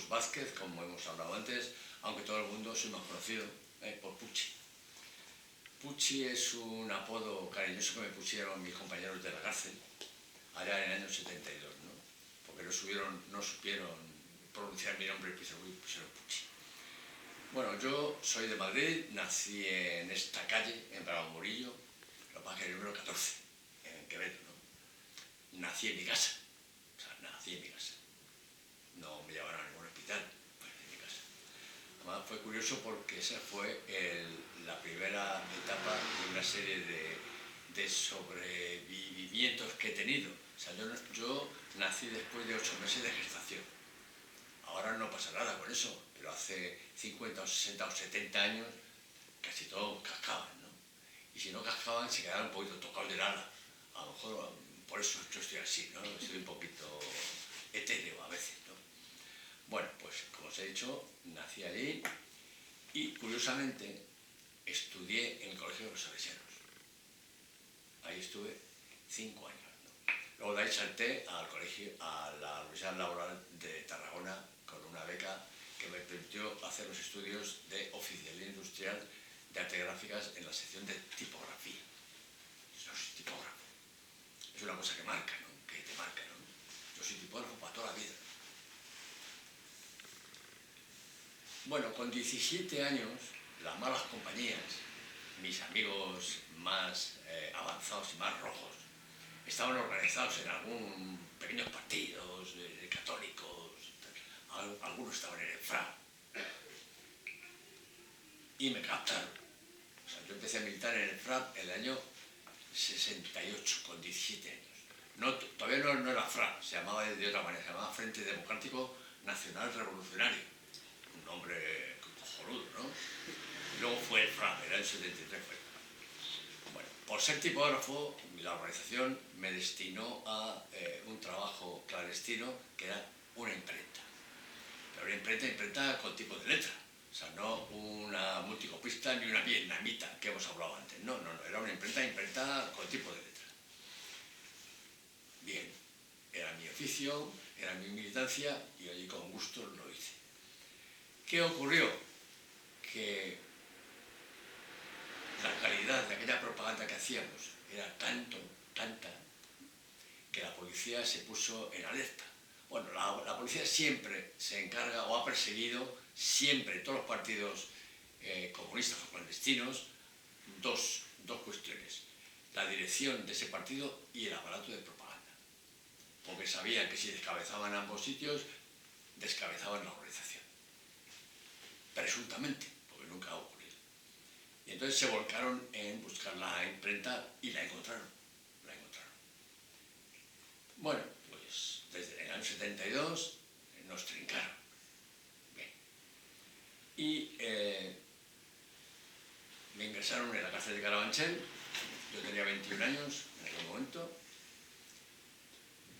Carlos Vázquez, como hemos hablado antes, aunque todo el mundo soy más conocido por Pucci. Pucci es un apodo cariñoso que me pusieron mis compañeros de la cárcel allá en el año 72, ¿no? Porque no supieron pronunciar mi nombre y pusieron Pucci. Bueno, yo soy de Madrid, nací en esta calle, en Bravo Murillo, lo que pasa es que es el número 14, en Quevedo, ¿no? Nací en mi casa, no me llevaron a ningún hospital, en mi casa. Además fue curioso porque esa fue la primera etapa de una serie de sobrevivimientos que he tenido. O sea, yo nací después de 8 meses de gestación. Ahora no pasa nada con eso, pero hace 50 o 60 o 70 años casi todos cascaban, ¿no? Y si no cascaban se quedaban un poquito tocados del ala. A lo mejor por eso yo estoy así, ¿no? Soy un poquito etéreo a veces, ¿no? Bueno, pues como os he dicho, nací allí y curiosamente estudié en el Colegio de los Salesianos. Ahí estuve 5 años, ¿no? Luego de ahí salté al colegio, a la Universidad Laboral de Tarragona con una beca que me permitió hacer los estudios de oficialía industrial de artes gráficas en la sección de tipografía. Yo soy tipógrafo. Es una cosa que marca, ¿no? Que te marca, ¿no? Yo soy tipógrafo para toda la vida. Bueno, con 17 años, las malas compañías, mis amigos más avanzados y más rojos, estaban organizados en algún pequeños partidos católicos, algunos estaban en el FRA, y me captaron. O sea, yo empecé a militar en el FRA en el año 68, con 17 años. Todavía no era FRA, se llamaba de otra manera, se llamaba Frente Democrático Nacional Revolucionario. Un nombre cojonudo, ¿no? Y luego fue el FRA, era el 73 fue. Bueno, por ser tipógrafo, la organización me destinó a un trabajo clandestino que era una imprenta. Pero una imprenta con tipo de letra. O sea, no una multicopista ni una vietnamita que hemos hablado antes. No, era una imprenta con tipo de letra. Bien, era mi oficio, era mi militancia y allí con gusto lo hice. ¿Qué ocurrió? Que la calidad de aquella propaganda que hacíamos era tanta, que la policía se puso en alerta. Bueno, la policía siempre se encarga o ha perseguido siempre en todos los partidos comunistas o clandestinos dos cuestiones: la dirección de ese partido y el aparato de propaganda, porque sabían que si descabezaban ambos sitios, descabezaban la organización, presuntamente, porque nunca ha ocurrido. Y entonces se volcaron en buscar la imprenta y la encontraron. Bueno, pues desde el año 72 nos trincaron. Bien. Y me ingresaron en la cárcel de Carabanchel. Yo tenía 21 años en aquel momento.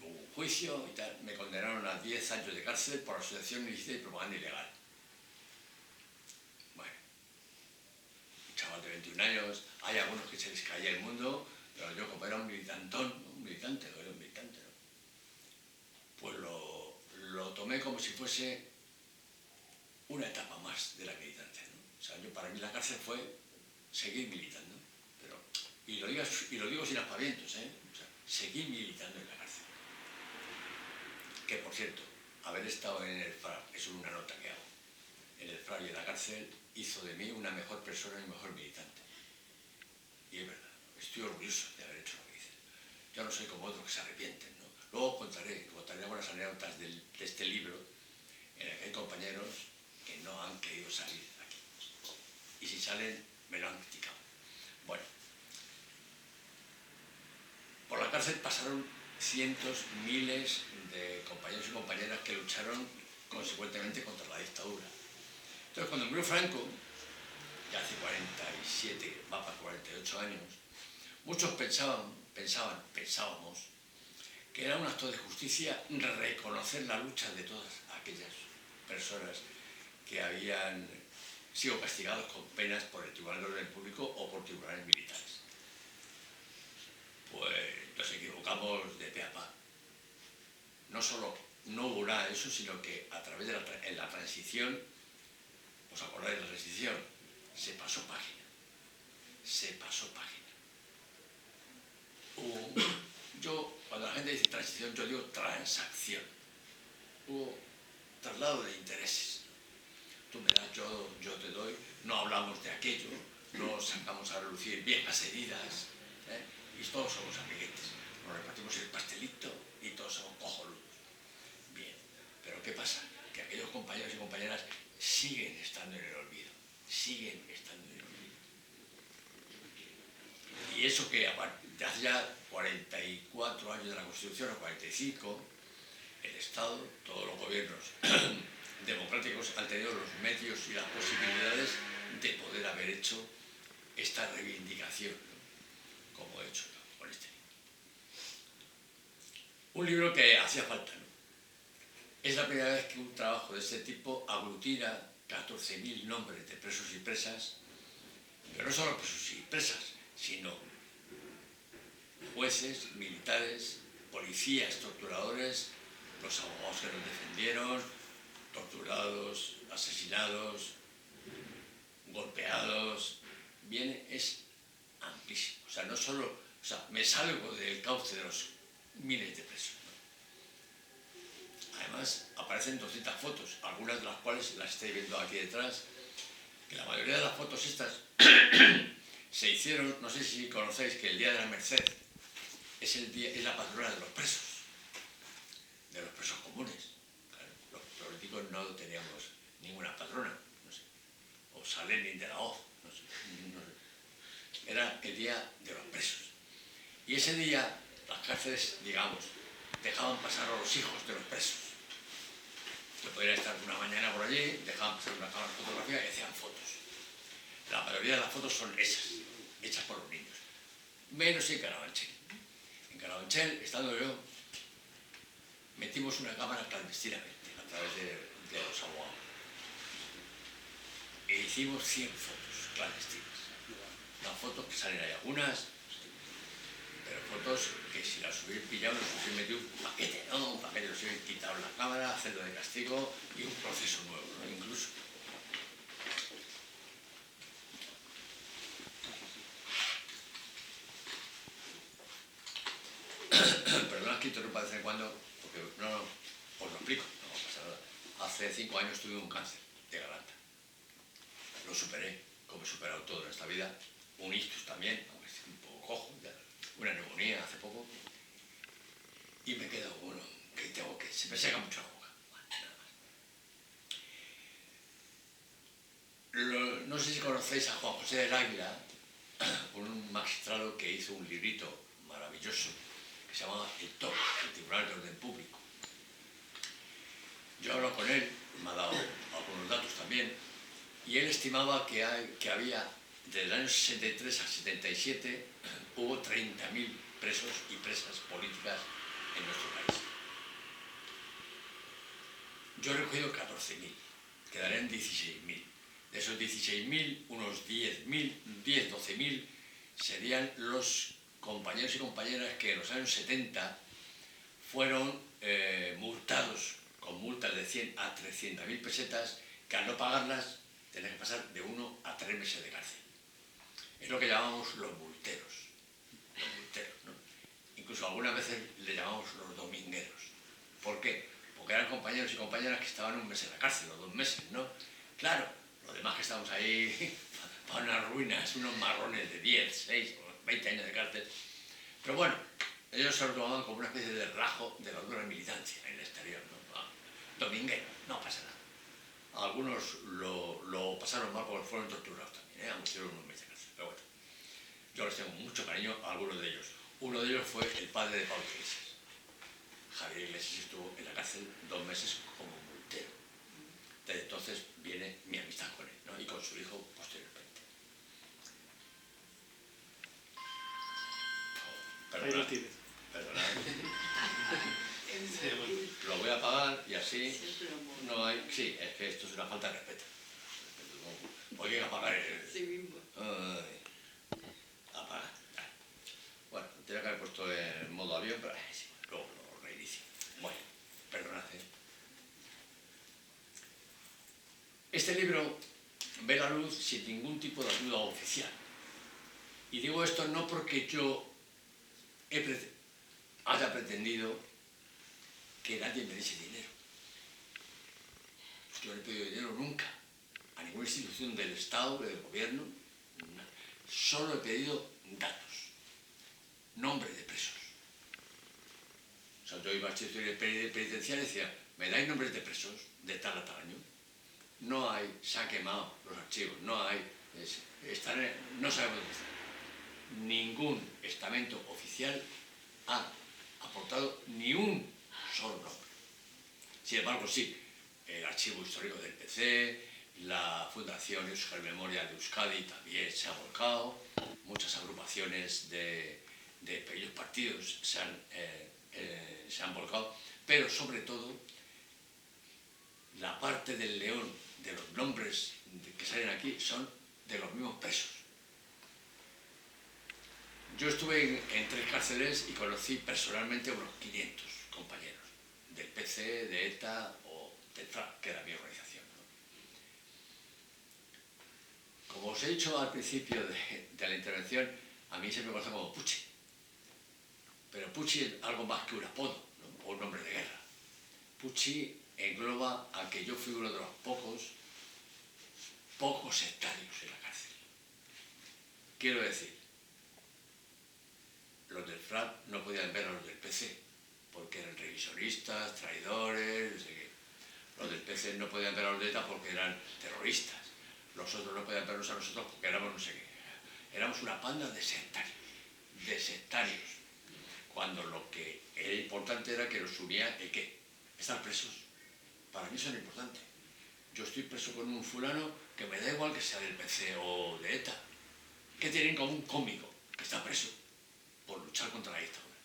Hubo un juicio y tal. Me condenaron a 10 años de cárcel por asociación ilícita y propaganda ilegal. Bueno, un chaval de 21 años, hay algunos que se les caía el mundo, pero yo, como era un militante, ¿no? Pues lo tomé como si fuese una etapa más de la militancia, ¿no? O sea, para mí la cárcel fue seguir militando, y lo digo sin aspavientos, ¿eh? O sea, seguir militando en la cárcel. Que, por cierto, haber estado en el FRA, es una nota que hago, en el FRA y en la cárcel, hizo de mí una mejor persona y un mejor militante. Y es verdad, estoy orgulloso de haber hecho lo que hice. Yo no soy como otros que se arrepienten, ¿no? Luego contaré algunas anécdotas de este libro en el que hay compañeros que no han querido salir de aquí. Y si salen, me lo han criticado. Bueno, por la cárcel pasaron cientos, miles de compañeros y compañeras que lucharon consecuentemente contra la dictadura. Entonces, cuando murió Franco, ya hace 47, va para 48 años, muchos pensábamos que era un acto de justicia reconocer la lucha de todas aquellas personas que habían sido castigados con penas por el Tribunal de Orden Público o por tribunales militares. Pues nos equivocamos de pe a pa. No solo no hubo nada de eso, sino que a través de en la transición, ¿os acordáis de la transición? Se pasó página. Se pasó página. Yo, cuando la gente dice transición, yo digo transacción. Hubo traslado de intereses. Tú me das, yo te doy, no hablamos de aquello, no sacamos a relucir viejas heridas, y todos somos amiguetes. Nos repartimos el pastelito y todos somos cojonudos. Bien, pero ¿qué pasa? Que aquellos compañeros y compañeras siguen estando en el olvido, siguen estando en el olvido. Y eso que de hace ya 44 años de la Constitución, o 45, el Estado, todos los gobiernos democráticos han tenido los medios y las posibilidades de poder haber hecho esta reivindicación, ¿no? Como he hecho yo con este libro. Un libro que hacía falta, ¿no? Es la primera vez que un trabajo de este tipo aglutina 14.000 nombres de presos y presas, pero no solo presos y presas, sino jueces, militares, policías, torturadores, los abogados que nos defendieron, torturados, asesinados, golpeados. Bien, es amplísimo. O sea, no solo, o sea, me salgo del cauce de los miles de presos, ¿no? Además, aparecen 200 fotos, algunas de las cuales las estáis viendo aquí detrás, que la mayoría de las fotos estas se hicieron, no sé si conocéis que el Día de la Merced es la patrona de los presos comunes. Claro, los políticos no teníamos ninguna patrona, no sé, o San Lenin de la Hoz, no sé. Era el Día de los Presos. Y ese día las cárceles, digamos, dejaban pasar a los hijos de los presos. Que podrían estar una mañana por allí, dejaban pasar una cámara fotográfica y hacían fotos. La mayoría de las fotos son esas, hechas por los niños. Menos en Carabanchel. En Carabanchel, estando yo, metimos una cámara clandestinamente a través de los abogados. E hicimos 100 fotos clandestinas. Las fotos que salen ahí algunas, pero fotos que si las hubieran pillado nos hubiesen metido un paquete, ¿no? Un paquete, nos hubieran quitado la cámara, hacerlo de castigo y un proceso nuevo, ¿no? Incluso. Perdona que interrumpa de vez en cuando, porque no, os lo explico, no pasa nada. Hace 5 años tuve un cáncer de garganta. Lo superé, como he superado todo en esta vida. Un ictus también, aunque estoy un poco cojo, ya, una neumonía hace poco. Y me quedo, bueno, que se me seca mucho la boca. Bueno, nada más. No sé si conocéis a Juan José del Águila, un magistrado que hizo un librito maravilloso que se llamaba el TOP, el Tribunal de Orden Público. Yo hablo con él, me ha dado algunos datos también, y él estimaba que había, desde el año 63 al 77, hubo 30.000 presos y presas políticas en nuestro país. Yo he recogido 14.000, quedarían 16.000. De esos 16.000, unos 10.000, 12.000 serían los compañeros y compañeras que en los años 70 fueron multados con multas de 100 a 300.000 pesetas, que al no pagarlas tenían que pasar de 1 a 3 meses de cárcel. Es lo que llamamos los multeros, ¿no? Incluso algunas veces le llamamos los domingueros. ¿Por qué? Porque eran compañeros y compañeras que estaban 1 mes en la cárcel, o 2 meses, ¿no? Claro, los demás que estábamos ahí para unas ruinas, unos marrones de 10, 6, 20 años de cárcel. Pero bueno, ellos se lo tomaban como una especie de rajo de la dura militancia en el exterior, ¿no? Dominguero, no pasa nada. Algunos lo pasaron mal porque fueron torturados también, aunque hicieron 1 mes de cárcel. Pero bueno, yo les tengo mucho cariño a algunos de ellos. Uno de ellos fue el padre de Pablo Iglesias. Javier Iglesias estuvo en la cárcel 2 meses como multero. Desde entonces viene mi amistad con él, ¿no? Y con su hijo posteriormente. Perdonad. Lo voy a apagar y así no hay... Sí, es que esto es una falta de respeto. Oye, apagar el... Sí mismo. Apaga. Bueno, tenía que haber puesto en modo avión, pero luego lo reinicio. Bueno, perdonad. ve la luz sin ningún tipo de ayuda oficial. Y digo esto no porque yo haya pretendido que nadie me diese dinero. Yo no he pedido dinero nunca a ninguna institución del Estado, del gobierno, nada. Solo he pedido datos, nombres de presos. O sea, yo iba a instituciones penitenciarias y decía, ¿me dais nombres de presos de tal a tal año? No hay, se han quemado los archivos, no hay, no sabemos dónde están. Ningún estamento oficial ha aportado ni un solo nombre. Sin embargo, sí, el Archivo Histórico del PC, la Fundación Euskal Memoria de Euskadi también se ha volcado, muchas agrupaciones de pequeños partidos se han volcado, pero sobre todo la parte del león de los nombres que salen aquí son de los mismos presos. Yo estuve en 3 cárceles y conocí personalmente a unos 500 compañeros del PC, de ETA o del FRAP, que era mi organización, ¿no? Como os he dicho al principio de la intervención, a mí se me conoce como Puchi. Pero Puchi es algo más que un apodo, ¿no? O un nombre de guerra. Puchi engloba a que yo fui uno de los pocos sectarios en la cárcel. Quiero decir, los del FRAP no podían ver a los del PC, porque eran revisionistas, traidores, no sé qué. Los del PC no podían ver a los de ETA porque eran terroristas. Los otros no podían vernos a nosotros porque éramos no sé qué. Éramos una panda de sectarios. Cuando lo que era importante era que nos unía el qué, estar presos. Para mí eso era importante. Yo estoy preso con un fulano que me da igual que sea del PC o de ETA. ¿Qué tienen en común conmigo? Que está preso por luchar contra la dictadura.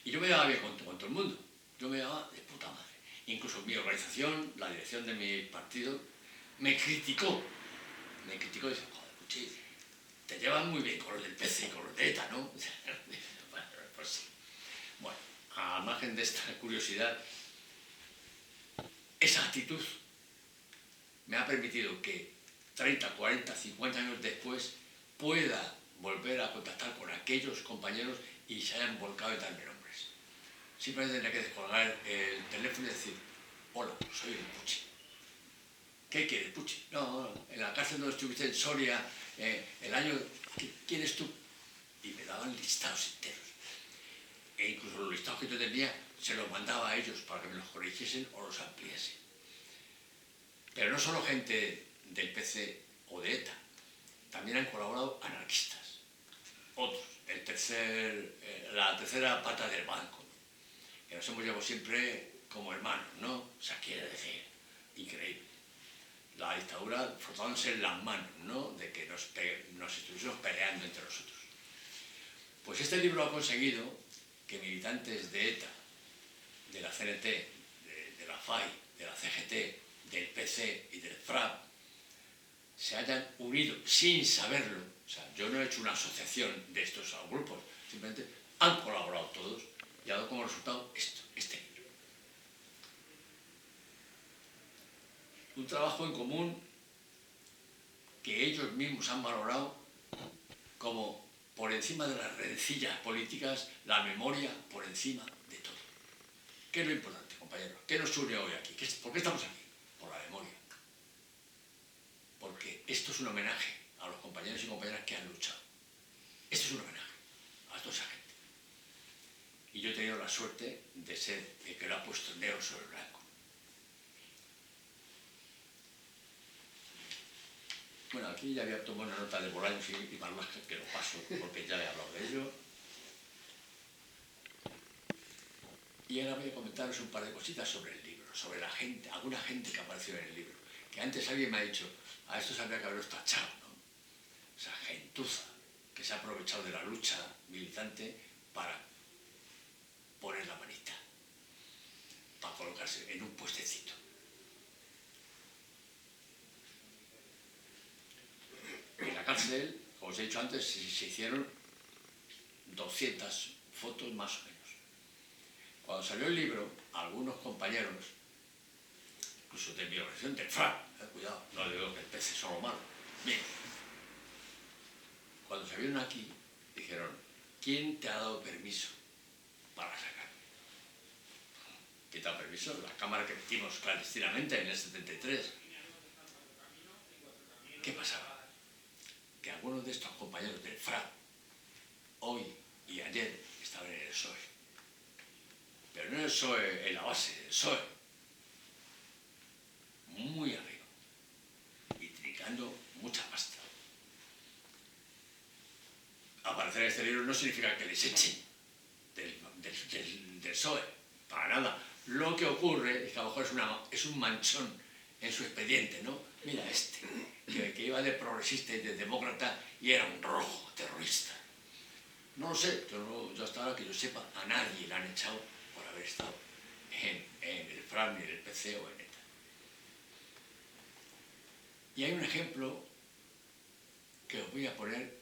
Y yo me llevaba bien con todo el mundo. Yo me llevaba de puta madre. Incluso mi organización, la dirección de mi partido, me criticó. Me criticó y dice, joder, Puchi, te llevas muy bien con los del PC y con los de ETA, ¿no? Bueno, pues sí. Bueno, a margen de esta curiosidad, esa actitud me ha permitido que 30, 40, 50 años después pueda volver a contactar con aquellos compañeros y se hayan volcado y darme nombres. Simplemente tendría que descolgar el teléfono y decir, hola, soy el Puchi. ¿Qué quieres, Puchi? No, en la cárcel donde estuviste en Soria, el año, ¿quién eres tú? Y me daban listados enteros. E incluso los listados que yo tenía se los mandaba a ellos para que me los corrigiesen o los ampliasen. Pero no solo gente del PC o de ETA, también han colaborado anarquistas, otros, la tercera pata del banco, que nos hemos llevado siempre como hermanos, ¿no? O sea, quiere decir, increíble. La dictadura frotándose en las manos, ¿no? De que nos estuviésemos peleando entre nosotros. Pues este libro ha conseguido que militantes de ETA, de la CNT, de la FAI, de la CGT, del PC y del FRAP, se hayan unido sin saberlo. O sea, yo no he hecho una asociación de estos grupos, simplemente han colaborado todos y ha dado como resultado este libro. Un trabajo en común que ellos mismos han valorado como por encima de las rencillas políticas, la memoria por encima de todo. ¿Qué es lo importante, compañeros? ¿Qué nos une hoy aquí? ¿Por qué estamos aquí? Por la memoria. Porque esto es un homenaje a los compañeros y compañeras que han luchado. Esto es un homenaje a toda esa gente. Y yo he tenido la suerte de ser el que lo ha puesto negro sobre blanco. Bueno, aquí ya había tomado una nota de Bolaños y Marlaska, que lo paso porque ya he hablado de ello. Y ahora voy a comentaros un par de cositas sobre el libro, sobre la gente, alguna gente que apareció en el libro. Que antes alguien me ha dicho, a estos habría que haberlos tachado, ¿no? O sea, gentuza que se ha aprovechado de la lucha militante para poner la manita, para colocarse en un puestecito. En la cárcel, como os he dicho antes, se hicieron 200 fotos más o menos. Cuando salió el libro, algunos compañeros incluso de mi organización, del FRA, cuidado, no digo que el PC son lo malo. Bien, cuando se vieron aquí, dijeron, ¿quién te ha dado permiso para sacar? ¿Quién te ha dado permiso? La cámara que metimos clandestinamente en el 73. ¿Qué pasaba? Que algunos de estos compañeros del FRA, hoy y ayer, estaban en el PSOE. Pero no en el PSOE en la base, el PSOE. Muy arriba. Y trincando mucha pasta. Aparecer en este libro no significa que les echen del PSOE. Para nada. Lo que ocurre es que a lo mejor es un manchón en su expediente, ¿no? Mira que iba de progresista y de demócrata y era un rojo terrorista. No lo sé, yo hasta ahora que yo sepa, a nadie le han echado por haber estado en el FRA, ni en el PC o en ETA. Y hay un ejemplo que os voy a poner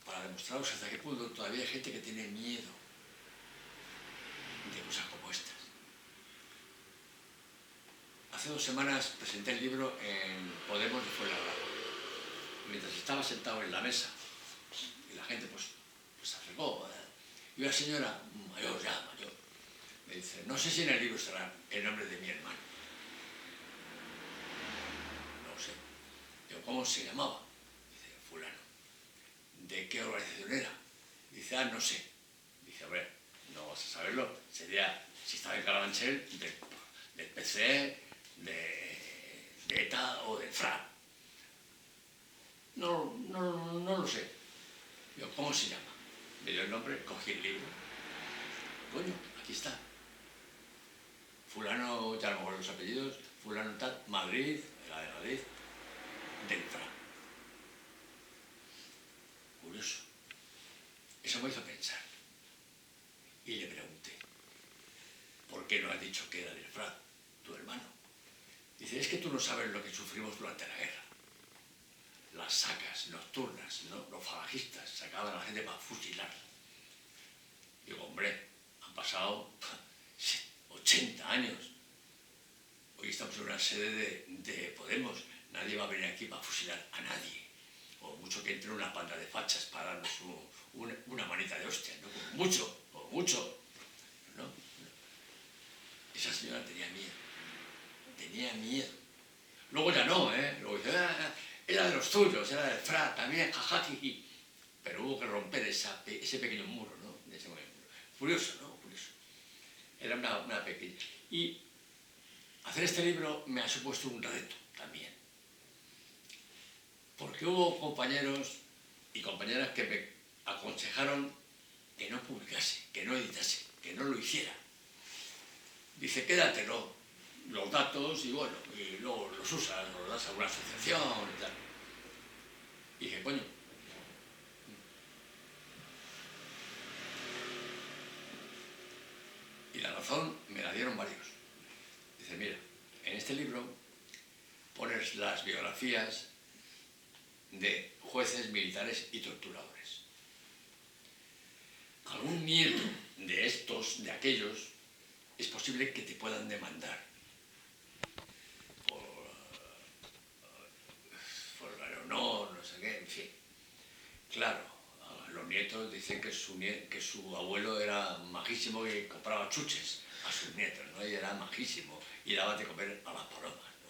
para demostraros hasta qué punto todavía hay gente que tiene miedo de cosas como estas. Hace 2 semanas presenté el libro en Podemos de Fuenlabrada. Mientras estaba sentado en la mesa, y la gente pues se acercó, y una señora mayor, me dice, no sé si en el libro estará el nombre de mi hermano. No sé. Digo, ¿cómo se llamaba? Dice, fulano. ¿De qué organización era? Dice, no sé. Dice, hombre, no vas a saberlo. Sería, si estaba en Carabanchel, del PC, de ETA o del FRA. No lo sé. Digo, ¿cómo se llama? Me dio el nombre, cogí el libro. Coño, aquí está. Fulano, ya no me acuerdo los apellidos, fulano tal, Madrid, era de Madrid, del FRA. Curioso. Eso me hizo pensar. Y le pregunté, ¿por qué no has dicho que era del FRA, tu hermano? Dice, es que tú no sabes lo que sufrimos durante la guerra. Las sacas nocturnas, ¿no? Los falangistas sacaban a la gente para fusilarla. Digo, hombre, han pasado 80 años. Hoy estamos en una sede de Podemos. Nadie va a venir aquí para fusilar a nadie. O mucho que entre una panda de fachas para darnos una manita de hostia, ¿no? Mucho. ¿No? Esa señora tenía miedo. Tenía miedo. Luego ya no, ¿eh? Luego dice, era de los tuyos, era del FRA, también, jajajiji. Pero hubo que romper ese pequeño muro, ¿no? Ese muro. Curioso, ¿no? Curioso. Era una pequeña. Y hacer este libro me ha supuesto un reto también. Porque hubo compañeros y compañeras que me aconsejaron que no publicase, que no editase, que no lo hiciera. Dice, quédatelo, los datos, y bueno, y luego los usas, los das a una asociación y tal. Y dije, coño, y la razón me la dieron varios. Dice, mira, en este libro pones las biografías de jueces, militares y torturadores. Algún nieto de estos, de aquellos, es posible que te puedan demandar por el honor, no sé qué, en fin. Claro, los nietos dicen que su abuelo era majísimo y compraba chuches a sus nietos, ¿no? Y era majísimo y daba de comer a las palomas, ¿no?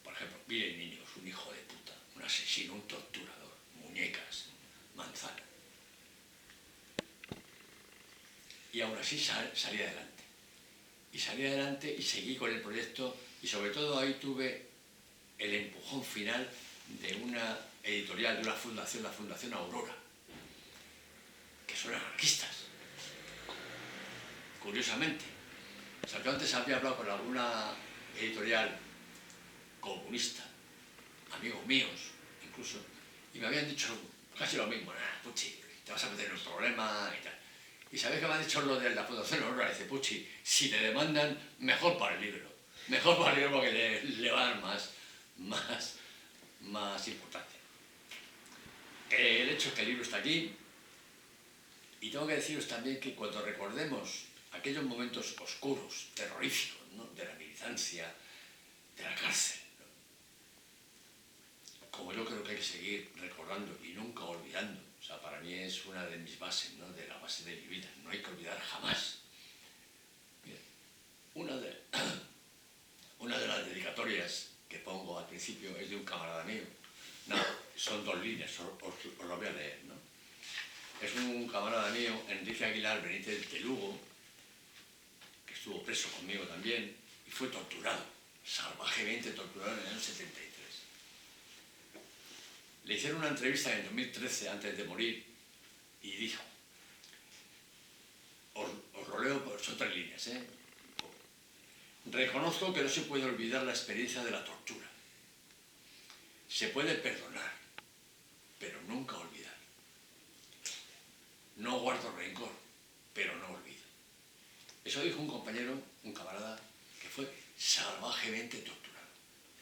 Por ejemplo, miren niños, un hijo de puta, un asesino, un torturador, muñecas, manzana. Y aún así salí adelante. Y salí adelante y seguí con el proyecto y sobre todo ahí tuve el empujón final de una editorial, de una fundación, la Fundación Aurora, que son anarquistas, curiosamente. O sea, yo antes había hablado con alguna editorial comunista, amigos míos incluso, y me habían dicho casi lo mismo, Puchi, te vas a meter en un problema y tal. ¿Y sabéis qué me han dicho lo de la Fundación Aurora? Dice, Puchi, si te demandan, mejor para el libro. Mejor para el libro porque le va a dar más importancia. El hecho es que el libro está aquí y tengo que deciros también que cuando recordemos aquellos momentos oscuros, terroríficos, ¿no?, de la militancia, de la cárcel, ¿no? Como yo creo que hay que seguir recordando y nunca olvidando. O sea, para mí es una de mis bases, ¿no?, de la base de mi vida. No hay que olvidar jamás. Bien, una de las dedicatorias que pongo al principio es de un camarada mío. No, son 2 líneas, os lo voy a leer, ¿no? Es un camarada mío, Enrique Aguilar Benítez de Lugo, que estuvo preso conmigo también y fue torturado, salvajemente torturado en el año 73. Le hicieron una entrevista en el 2013 antes de morir y dijo, os lo leo, son 3 líneas, ¿eh? Reconozco que no se puede olvidar la experiencia de la tortura. Se puede perdonar, pero nunca olvidar. No guardo rencor, pero no olvido. Eso dijo un compañero, un camarada, que fue salvajemente torturado.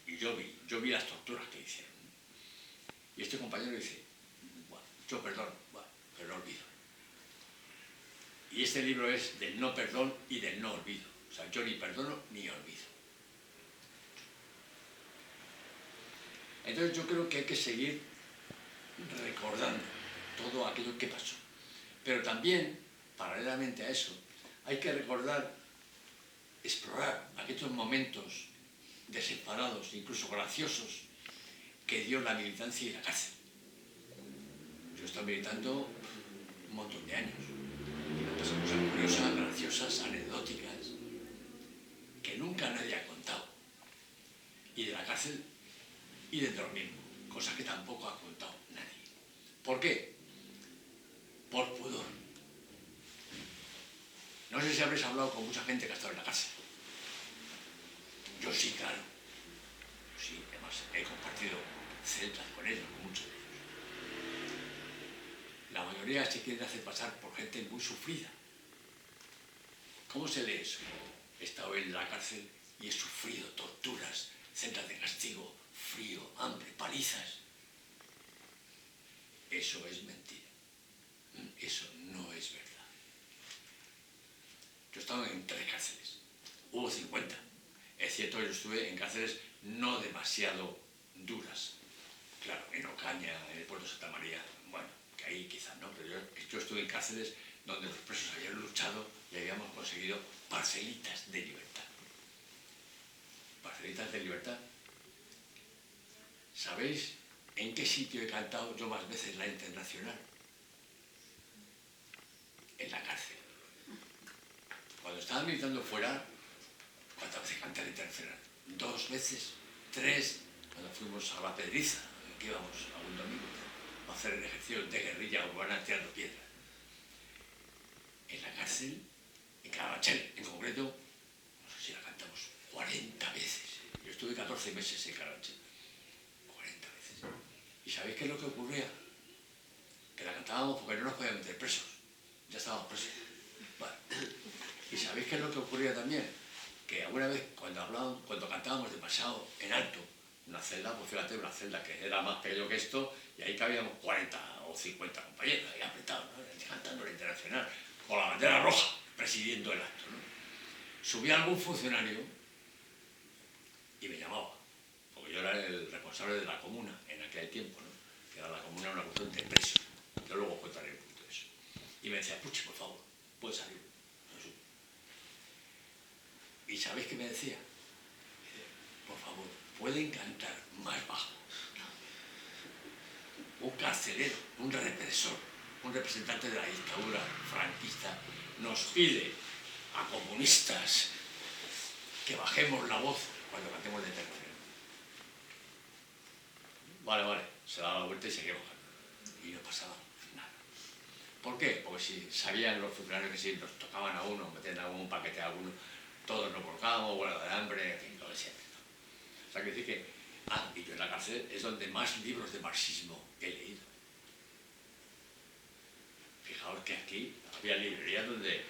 Y yo vi las torturas que hicieron. Y este compañero dice, bueno, yo perdono, bueno, pero no olvido. Y este libro es del no perdón y del no olvido. O sea, yo ni perdono ni olvido. Entonces yo creo que hay que seguir recordando todo aquello que pasó. Pero también, paralelamente a eso, hay que recordar, explorar aquellos momentos desenfadados, incluso graciosos, que dio la militancia y la cárcel. Yo he estado militando un montón de años. Y me pasan cosas curiosas, graciosas, anecdóticas, que nunca nadie ha contado. Y de la cárcel y de lo mismo, cosas que tampoco ha contado nadie. ¿Por qué? Por pudor. No sé si habréis hablado con mucha gente que ha estado en la cárcel. Yo sí, claro. Sí, además he compartido celdas con ellos, con muchos de ellos. La mayoría se quieren hacer pasar por gente muy sufrida. ¿Cómo se lee eso? He estado en la cárcel y he sufrido torturas, celdas de castigo, frío, hambre, palizas. Eso es mentira. Eso no es verdad. Yo he estado en 3 cárceles. Hubo 50. Es cierto que yo estuve en cárceles no demasiado duras. Claro, en Ocaña, en el puerto de Santa María, bueno, que ahí quizás no, pero yo estuve en cárceles donde los presos habían luchado y habíamos conseguido parcelitas de libertad. Parcelitas de libertad. ¿Sabéis en qué sitio he cantado yo más veces la Internacional? En la cárcel. Cuando estaba militando fuera, ¿cuántas veces canté la Internacional? 2 veces, 3, cuando fuimos a La Pedriza, que íbamos a un domingo a hacer el ejercicio de guerrilla urbana tirando piedras. En la cárcel, en Carabanchel en concreto, no sé si la cantamos 40 veces. Yo estuve 14 meses en Carabanchel. 40 veces. ¿Y sabéis qué es lo que ocurría? Que la cantábamos porque no nos podían meter presos. Ya estábamos presos. Vale. ¿Y sabéis qué es lo que ocurría también? Que alguna vez cuando cantábamos demasiado en alto, una celda, pues fíjate, una celda que era más pequeño que esto, y ahí cabíamos 40 o 50 compañeros, ahí apretados, ¿no?, cantando la Internacional, con la bandera roja, presidiendo el acto, ¿no? Subía algún funcionario y me llamaba, porque yo era el responsable de la comuna en aquel tiempo, ¿no?, que era la comuna una cuestión de presos. Yo luego contaré un poquito de eso. Y me decía, Puchi, por favor, puedes salir. ¿Y sabéis qué me decía? Por favor, ¿pueden cantar más bajo? Un carcelero, un represor, un representante de la dictadura franquista nos pide a comunistas que bajemos la voz cuando cantemos la Internacional. Vale, se daba la vuelta y seguía bajando. Y no pasaba nada. ¿Por qué? Porque si sabían los funcionarios que si nos tocaban a uno, metían algún paquete a alguno, todos nos volcábamos, huelga de hambre, en fin, lo de siempre. O sea, que decir que, y yo en la cárcel es donde más libros de marxismo he leído. Fijaos que aquí había librerías donde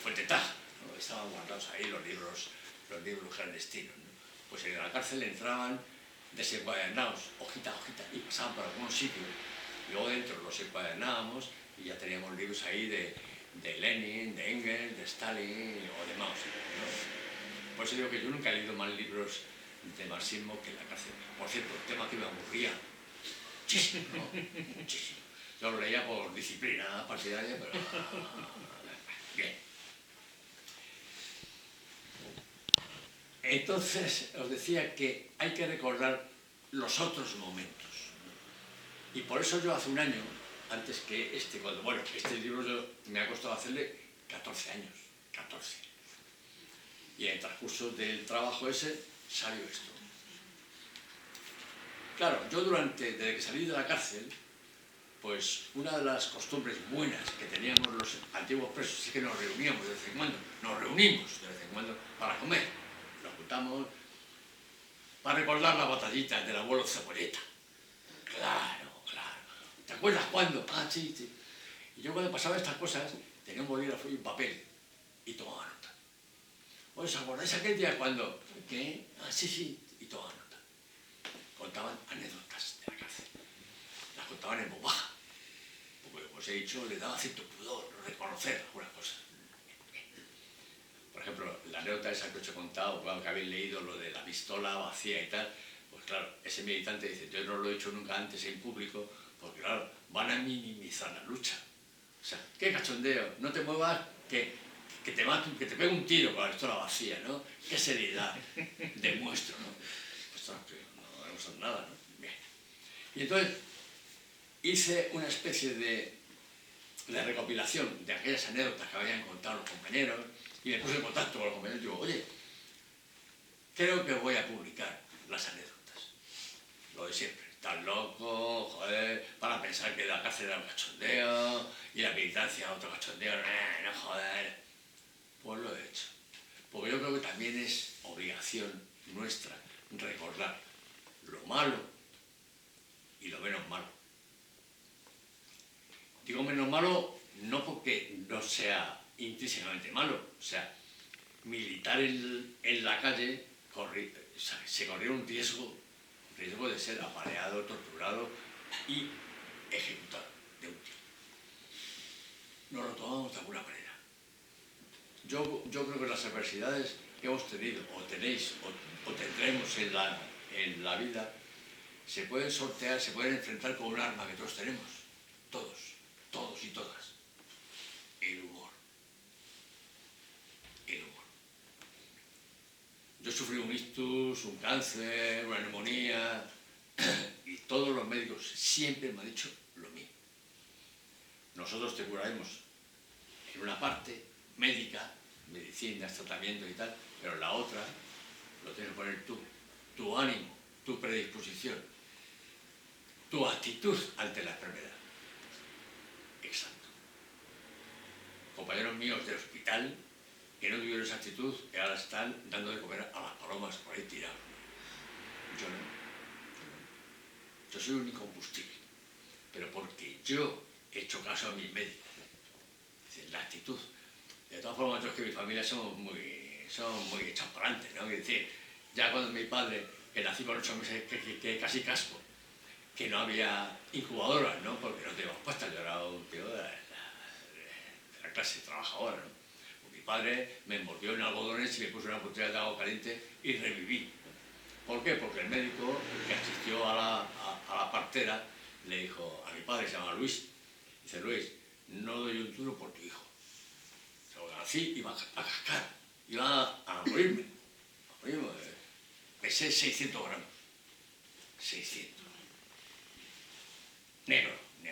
Fuentetaja, ¿no?, estaban guardados ahí los libros clandestinos, ¿no? Pues en la cárcel entraban desencuadernados, hojita a hojita, y pasaban por algunos sitios. Luego dentro los encuadernábamos y ya teníamos libros ahí de de Lenin, de Engels, de Stalin o de Mao Zedong, ¿no? Por eso digo que yo nunca he leído más libros de marxismo que en la cárcel. Por cierto, el tema que me aburría muchísimo, ¿no? Muchísimo. Yo lo leía por disciplina partidaria, pero... Bien. Entonces, os decía que hay que recordar los otros momentos. Y por eso yo hace un año, antes que este, bueno, este libro yo me ha costado hacerle 14 años, 14. Y en el transcurso del trabajo ese salió esto. Claro, yo desde que salí de la cárcel, pues una de las costumbres buenas que teníamos los antiguos presos es que nos reuníamos de vez en cuando, para comer. Nos juntamos para recordar la batallita del abuelo Cebolleta. Claro. ¿Te acuerdas cuándo? Ah, sí. Y yo cuando pasaba estas cosas tenía un bolígrafo y un papel y tomaba nota. ¿Os acordáis aquel día cuando? ¿Qué? Ah, sí. Y tomaba nota. Contaban anécdotas de la cárcel. Las contaban en voz baja. Porque, como os he dicho, le daba cierto pudor reconocer algunas cosas. Por ejemplo, la anécdota esa que os he contado, cuando que habéis leído lo de la pistola vacía y tal, pues claro, ese militante dice, yo no lo he dicho nunca antes en público, porque claro, van a minimizar la lucha. O sea, qué cachondeo, no te muevas, que te maten, que te pegue un tiro con la pistola vacía, ¿no? Qué seriedad demuestro, ¿no? Pues no haremos nada, ¿no? Bien. Y entonces hice una especie de recopilación de aquellas anécdotas que habían contado los compañeros y me puse en contacto con los compañeros y digo, oye, creo que voy a publicar las anécdotas. Lo de siempre. Estás loco, joder, para pensar que la cárcel era un cachondeo y la militancia otro cachondeo, no joder. Pues lo he hecho. Porque yo creo que también es obligación nuestra recordar lo malo y lo menos malo. Digo menos malo no porque no sea intrínsecamente malo, o sea, militar en la calle se corría un riesgo de ser apaleado, torturado y ejecutado de un tiro. Nos lo tomamos de alguna manera. Yo creo que las adversidades que hemos tenido, o tenéis, o tendremos en la vida, se pueden sortear, se pueden enfrentar con un arma que todos tenemos. Todos y todas. El humor. Yo sufrí un ictus, un cáncer, una neumonía, y todos los médicos siempre me han dicho lo mismo. Nosotros te curaremos en una parte médica, medicinas, tratamiento y tal, pero en la otra lo tienes que poner tú, tu ánimo, tu predisposición, tu actitud ante la enfermedad. Exacto. Compañeros míos del hospital que no tuvieron esa actitud y ahora están dando de comer a las palomas por ahí tirados. Yo no. Yo soy un incombustible, pero porque yo he hecho caso a mis médicos. Es decir, la actitud. De todas formas, yo es que mi familia somos muy hechos para adelante, ¿no? Es decir, ya cuando mi padre, que nací con 8 meses, que casi casco, que no había incubadoras, ¿no? Porque no teníamos puestas, yo era un tío de la clase trabajadora, ¿no? Mi padre me envolvió en algodones y me puso una botella de agua caliente y reviví. ¿Por qué? Porque el médico que asistió a la partera le dijo a mi padre, se llama Luis, dice, Luis, no doy un duro por tu hijo. Así iba a cascar, iba a morirme. Pesé 600 gramos. 600. Negro, ¿no?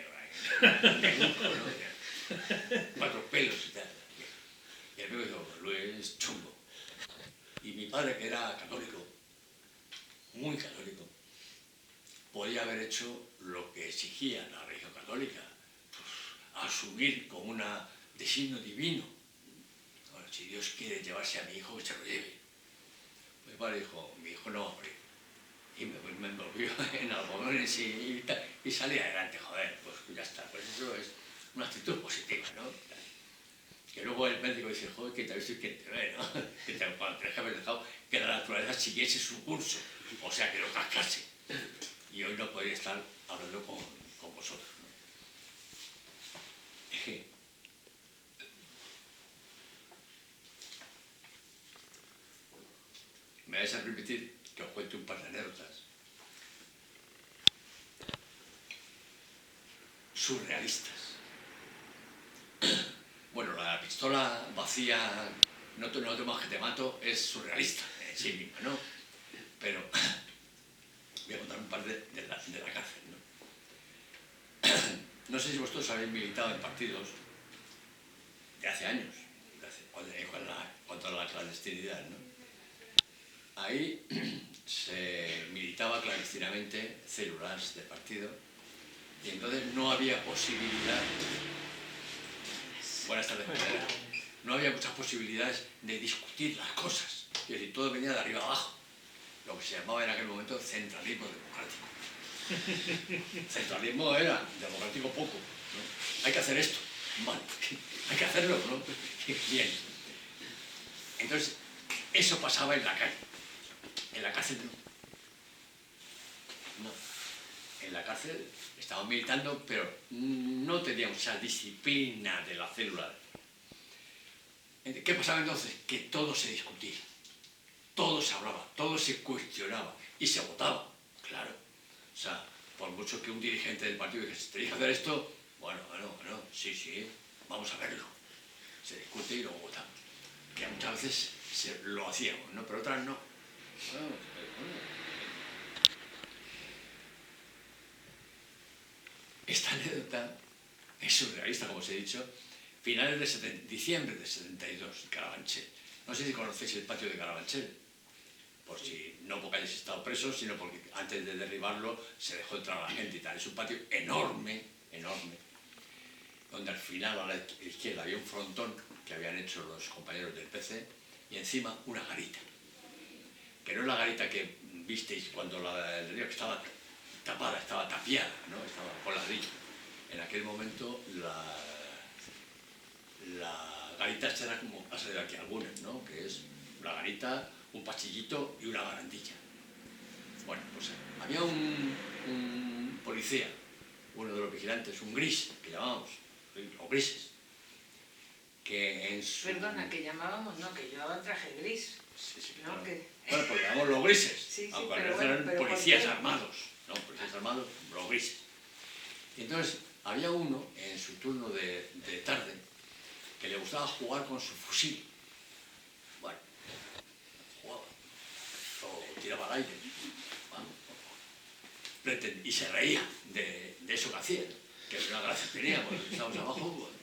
4 pelos y tal. Y el médico dijo, Luis, chungo. Y mi padre, que era católico, muy católico, podía haber hecho lo que exigía la religión católica, pues, asumir como un designio divino. Bueno, si Dios quiere llevarse a mi hijo, que se lo lleve. Mi padre dijo, mi hijo no va a morir. Y me envolvió en algodones y salí adelante, joder, pues ya está. Pues eso es una actitud positiva, ¿no? Que luego el médico dice, joder, que te habéis visto quién te ve, ¿no? Que cuando tenés que haber dejado que la naturaleza siguiese su curso, o sea, que lo cascase. Y hoy no podría estar hablando con vosotros, ¿no? me vais a permitir que os cuente un par de anécdotas surrealistas. Bueno, la pistola vacía, no te más que te mato, es surrealista en sí misma, ¿no? Pero voy a contar un par de la cárcel, ¿no? No sé si vosotros habéis militado en partidos de hace años, cuanto a la clandestinidad, ¿no? Ahí se militaba clandestinamente células de partido y entonces no había posibilidad, buenas tardes, no había muchas posibilidades de discutir las cosas, es decir, todo venía de arriba abajo, lo que se llamaba en aquel momento centralismo democrático. Centralismo era democrático poco, ¿no? Hay que hacer esto, vale, hay que hacerlo, ¿no? Bien. Entonces, eso pasaba en la calle. En la cárcel no. En la cárcel estaban militando, pero no teníamos esa disciplina de la célula. ¿Qué pasaba entonces? Que todo se discutía, todo se hablaba, todo se cuestionaba y se votaba, claro. O sea, por mucho que un dirigente del partido dijese, ¿tenéis que hacer esto? Bueno, sí, vamos a verlo. Se discute y luego votamos. Que muchas veces lo hacíamos, ¿no? Pero otras no. Esta anécdota es surrealista, como os he dicho, finales de diciembre de 72, Carabanchel. No sé si conocéis el patio de Carabanchel, por si no porque hayáis estado presos, sino porque antes de derribarlo se dejó entrar a la gente y tal. Es un patio enorme, donde al final a la izquierda había un frontón que habían hecho los compañeros del PC y encima una garita. Que no es la garita que visteis cuando el río estaba tapada, estaba tapiada, ¿no? Estaba con ladrillo. En aquel momento la garita será como ha salido aquí algunas, ¿no? Que es una garita, un pachillito y una barandilla. Bueno, pues había un policía, uno de los vigilantes, un gris, que llamábamos, o grises, que en su... Perdona, que llamábamos, no, que llevaban traje gris. Sí, ¿no? claro. Que... Bueno, pues llamamos los grises, sí, aunque pero a veces bueno, eran policías armados, ¿no? Policías armados, los grises. Y entonces había uno en su turno de tarde que le gustaba jugar con su fusil. Bueno, jugaba, o tiraba al aire, y se reía de eso que hacía, que era una gracia que tenía cuando estábamos abajo. Bueno.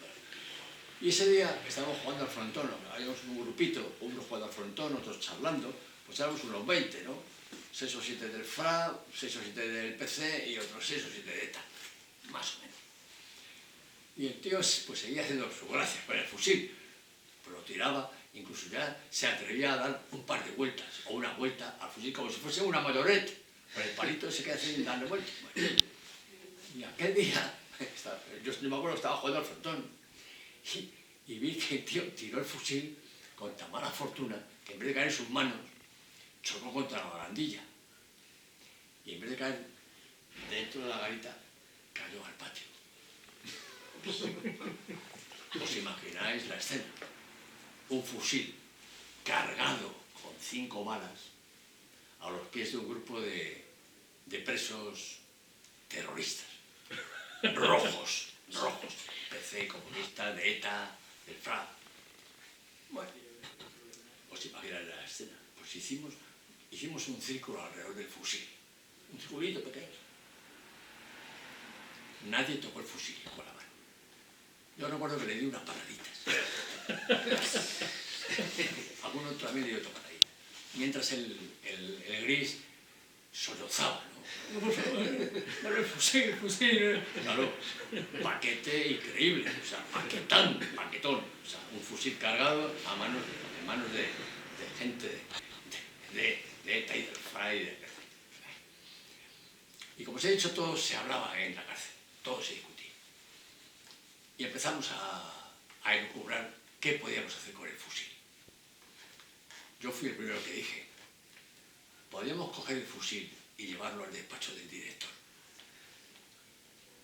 Y ese día estábamos jugando al frontón, habíamos un grupito, unos jugando al frontón, otros charlando, pues éramos unos 20, ¿no? 6 o 7 del FRA, 6 o 7 del PC y otros 6 o 7 de ETA, más o menos. Y el tío pues seguía haciendo su gracia con el fusil, pero lo tiraba, incluso ya se atrevía a dar un par de vueltas o una vuelta al fusil como si fuese una mayorette, con el palito ese que hace darle vueltas. Bueno, y aquel día, yo me acuerdo que estaba jugando al frontón y vi que el tío tiró el fusil con tan mala fortuna que en vez de caer en sus manos, chocó contra la barandilla. Y en vez de caer dentro de la garita, cayó al patio. ¿Os imagináis la escena? Un fusil cargado con 5 balas a los pies de un grupo de presos terroristas. Rojos, PC, comunista, de ETA, del FRA. Bueno, os imagináis la escena. Pues hicimos un círculo alrededor del fusil. Un circulito pequeño. Nadie tocó el fusil con la mano. Yo recuerdo que le di unas paladitas. Algún otro también le dio otra paladita. Mientras el gris sollozaba, ¿no? El fusil. Claro, paquete increíble, o sea, paquetón. O sea, un fusil cargado en manos de gente de ETA y del FRA y del PC. Y como os he dicho, todo se hablaba en la cárcel, todo se discutía. Y empezamos a elucubrar qué podíamos hacer con el fusil. Yo fui el primero que dije, podríamos coger el fusil y llevarlo al despacho del director.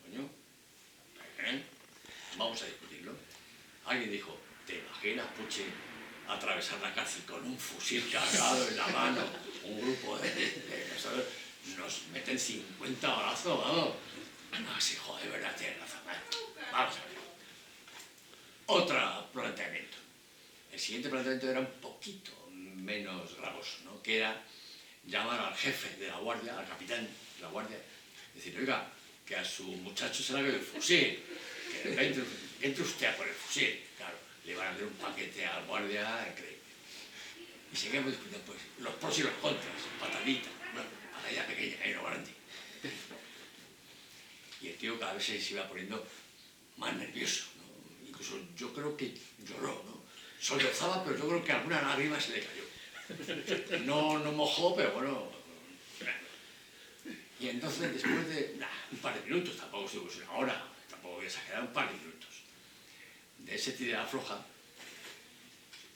Coño, vamos a discutirlo. Alguien dijo, ¿te imaginas, Puche, atravesar la cárcel con un fusil cargado en la mano, un grupo de nosotros, nos meten 50 balazos, vamos. Así, joder, verdad, tienes razón. Vamos a ver. Otro planteamiento. El siguiente planteamiento era un poquito menos gravoso, ¿no? Que era llamar al jefe de la guardia, al capitán de la guardia, decir, oiga, que a su muchacho se le ha caído el fusil, que entre usted a por el fusil. Claro, le van a dar un paquete al guardia increíble. Y seguimos discutiendo, pues, los pros y los contras, patadita, bueno, patadita pequeña, no grande. Y el tío cada vez se iba poniendo más nervioso, ¿no? Incluso yo creo que lloró, ¿no? Sollozaba, pero yo creo que alguna lágrima se le cayó. No mojó, pero bueno. Y entonces, después de un par de minutos, tampoco estuvo una hora, tampoco voy a exagerar, un par de minutos, de ese tirada floja,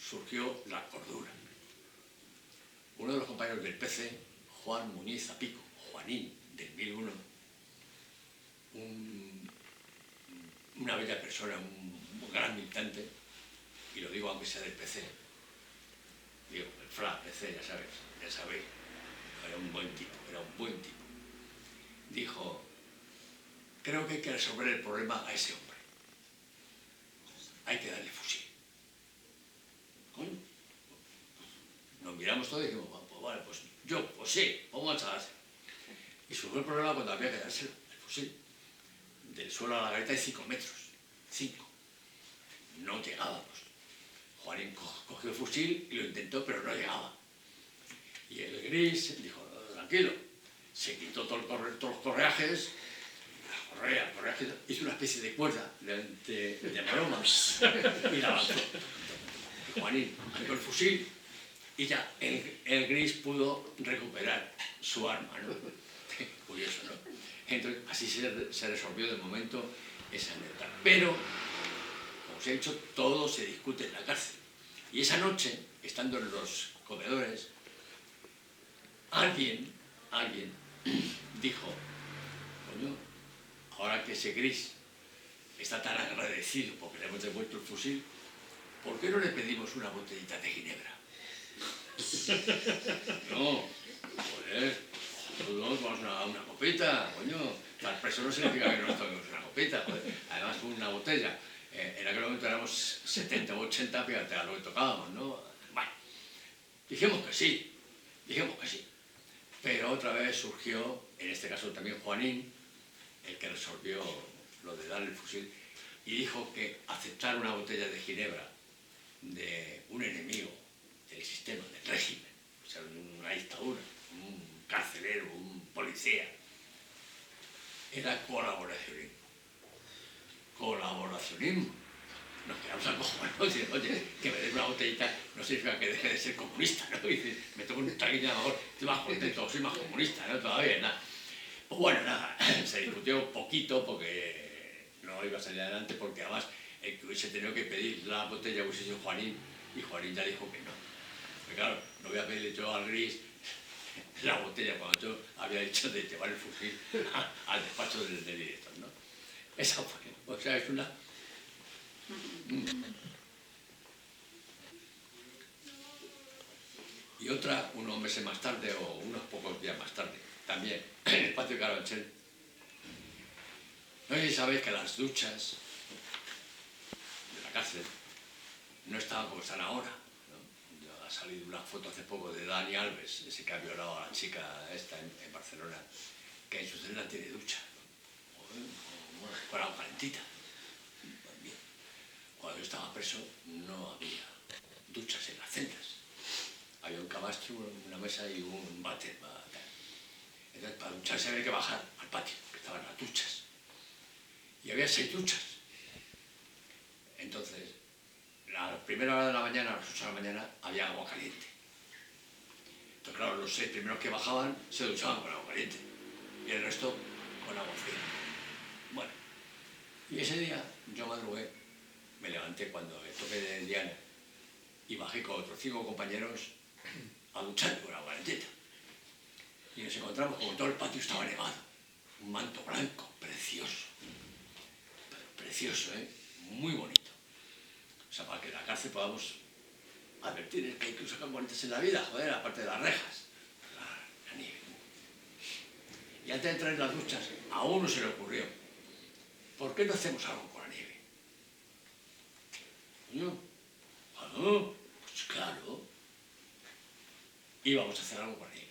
surgió la cordura. Uno de los compañeros del PC, Juan Muñiz Zapico, Juanín, del 1001, una bella persona, un gran militante, y lo digo aunque sea del PC, digo, el FRA, PC, ya sabéis, era un buen tipo, dijo, creo que hay que resolver el problema a ese hombre, hay que darle fusil. Coño, nos miramos todos y dijimos, pues vale, pues yo, pues sí, vamos a darse. Y surgió el problema cuando había que dárselo, el fusil. Del suelo a la garita hay 5 metros. 5. No llegábamos. Juanín cogió el fusil y lo intentó, pero no llegaba. Y el gris dijo, tranquilo. Se quitó todos los correajes, hizo una especie de cuerda de maroma y la avanzó. Y Juanín sacó el fusil y ya el gris pudo recuperar su arma, ¿no? Curioso, ¿no? Entonces, así se resolvió de momento esa anécdota. Pero, como os he dicho, todo se discute en la cárcel. Y esa noche, estando en los comedores, alguien dijo, coño, ahora que ese gris está tan agradecido porque le hemos devuelto el fusil, ¿por qué no le pedimos una botellita de ginebra? No, joder, todos vamos a una copita, coño. Al preso no significa que no nos tomemos una copita, joder. Además una botella. En aquel momento éramos 70 o 80, fíjate a lo que tocábamos, ¿no? Bueno, dijimos que sí. Pero otra vez surgió, en este caso también Juanín, el que resolvió lo de darle el fusil, y dijo que aceptar una botella de ginebra de un enemigo del sistema, del régimen, o sea, una dictadura, un carcelero, un policía, era colaboracionismo. Nos quedamos acojonados y decimos, oye, que me des una botellita no significa que deje de ser comunista, ¿no? Y dice, me tomo un traguillo, a lo mejor estoy más contento, soy más comunista, ¿no? Todavía, nada. Pues bueno, nada, se discutió poquito porque no iba a salir adelante, porque además el que hubiese tenido que pedir la botella hubiese sido Juanín, y Juanín ya dijo que no. Porque claro, no voy a pedirle yo al gris la botella cuando yo había dicho de llevar el fusil al despacho del director, ¿no? Esa fue, o sea, es una... Y otra, unos meses más tarde o unos pocos días más tarde, también, en el patio de Carabanchel. No sé si sabéis que las duchas de la cárcel no estaban como están ahora, ¿no? Ha salido una foto hace poco de Dani Alves, ese que ha violado a la chica esta en Barcelona, que en su celda tiene ducha, ¿no? Con agua calentita. Cuando yo estaba preso no había duchas en las celdas. Había un camastro, una mesa y un váter. Entonces, para ducharse había que bajar al patio, que estaban las duchas. Y había 6 duchas. Entonces, a la primera hora de la mañana, a las 8 de la mañana, había agua caliente. Entonces, claro, los 6 primeros que bajaban se duchaban con agua caliente. Y el resto con agua fría. Bueno, y ese día yo madrugué, me levanté cuando el toque de Diana y bajé con otros 5 compañeros a duchar con agua calentita. Y nos encontramos como todo el patio estaba nevado. Un manto blanco, precioso. Precioso, ¿eh? Muy bonito. O sea, para que en la cárcel podamos advertir que hay cosas bonitas en la vida, joder, aparte de las rejas. La nieve. Y antes de entrar en las duchas, a uno se le ocurrió, ¿por qué no hacemos algo con la nieve? Coño, bueno, pues claro, íbamos a hacer algo con la nieve.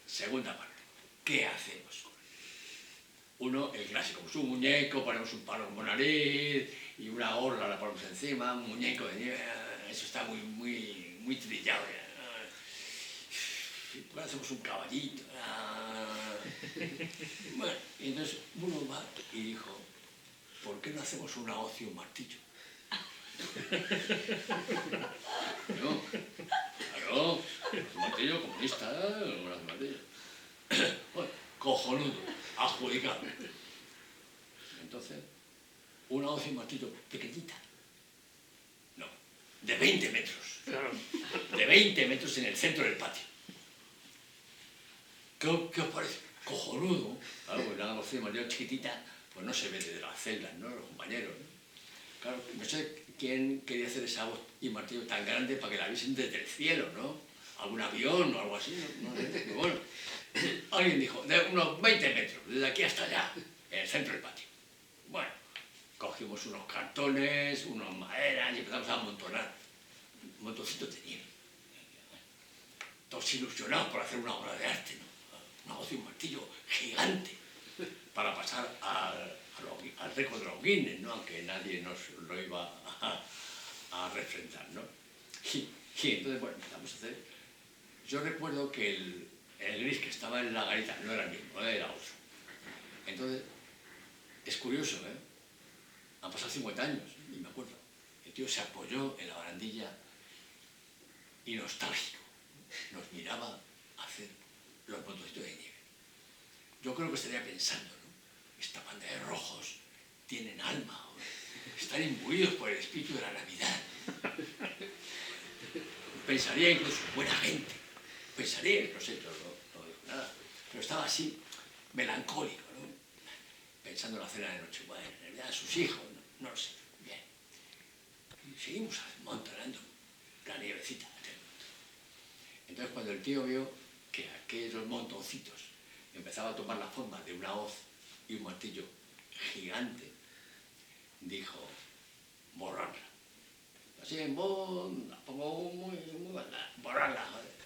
Segunda parte, ¿qué hacemos con la nieve? Uno, el clásico, pues un muñeco, ponemos un palo como nariz y una gorra la ponemos encima, un muñeco de nieve, eso está muy trillado ya. Pues hacemos un caballito. Bueno, y entonces uno va y dijo, ¿por qué no hacemos una hoz y un martillo? No, claro, un martillo comunista, un martillo. Bueno, cojonudo, adjudicado. Entonces, una hoz y un martillo pequeñita. No, de 20 metros. De 20 metros en el centro del patio. ¿Qué os parece? Cojonudo. Claro, pues la hoz y un martillo chiquitita, pues no se ve desde las celdas, ¿no? Los compañeros, ¿no? Claro, no sé quién quería hacer esa hoz y martillo tan grande para que la viesen desde el cielo, ¿no? Algún avión o algo así, ¿no? Bueno, alguien dijo, de unos 20 metros, desde aquí hasta allá, en el centro del patio. Bueno, cogimos unos cartones, unas maderas y empezamos a amontonar montoncitos de nieve. Todos ilusionados por hacer una obra de arte, ¿no? Una hoz y un martillo gigante para pasar al récord de los Guinness, ¿no? Aunque nadie nos lo iba a refrentar, ¿no? Y entonces, bueno, empezamos a hacer. Yo recuerdo que el gris que estaba en la garita no era el mismo, era otro. Entonces, es curioso, ¿eh? Han pasado 50 años, y me acuerdo. El tío se apoyó en la barandilla y nostálgico nos miraba a hacer los montoncitos de nieve. Yo creo que estaría pensando, ¿no? Esta banda de rojos tienen alma, ¿no? Están imbuidos por el espíritu de la Navidad. Pensaría incluso, buena gente. Pensaría, no sé, no dijo nada, pero estaba así, melancólico, ¿no? Pensando en la cena de Nochebuena, en Navidad, sus hijos, no lo sé, bien. Y seguimos amontonando la nievecita. Entonces, cuando el tío vio que aquellos montoncitos empezaban a tomar la forma de una hoz y un martillo gigante, dijo, borrarla. Así en voz, la pongo muy borrarla, joder.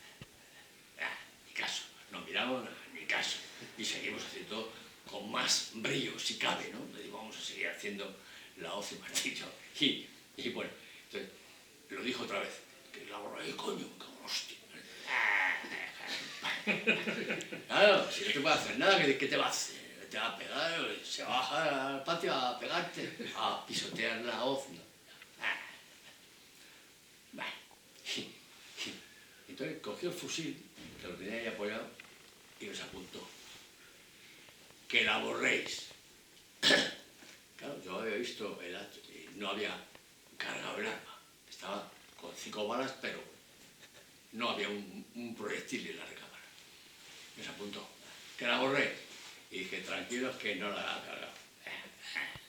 Ni caso, nos miramos, ni caso. Y seguimos haciendo con más brillo, si cabe, ¿no? Le digo, vamos a seguir haciendo la hoz y martillo. Y bueno, entonces, lo dijo otra vez, que la borra, coño, cabrón, hostia. Claro, si no te puede hacer nada, ¿qué te va a hacer? Te va a pegar, se baja al patio a pegarte, a pisotear la hoz, ¿no? Entonces cogió el fusil, que lo tenía ahí apoyado, y nos apuntó. Que la borréis. Claro, yo había visto el hacha y no había cargado el arma. Estaba con 5 balas, pero no había un proyectil en la recámara. Nos apuntó. Que la borré. Y dije, tranquilos que no la ha cargado.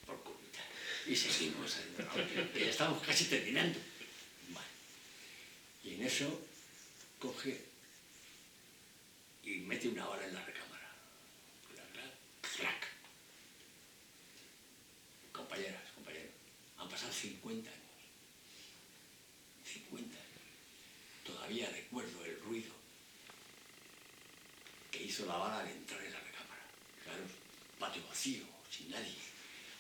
Por culita. Y seguimos, que ya estamos casi terminando. Vale. Y en eso coge y mete una bala en la recámara. ¡Clac! Compañeras, compañeros, han pasado 50 años. 50 años. Todavía recuerdo el ruido que hizo la bala al entrar en la recámara. Claro, patio vacío, sin nadie.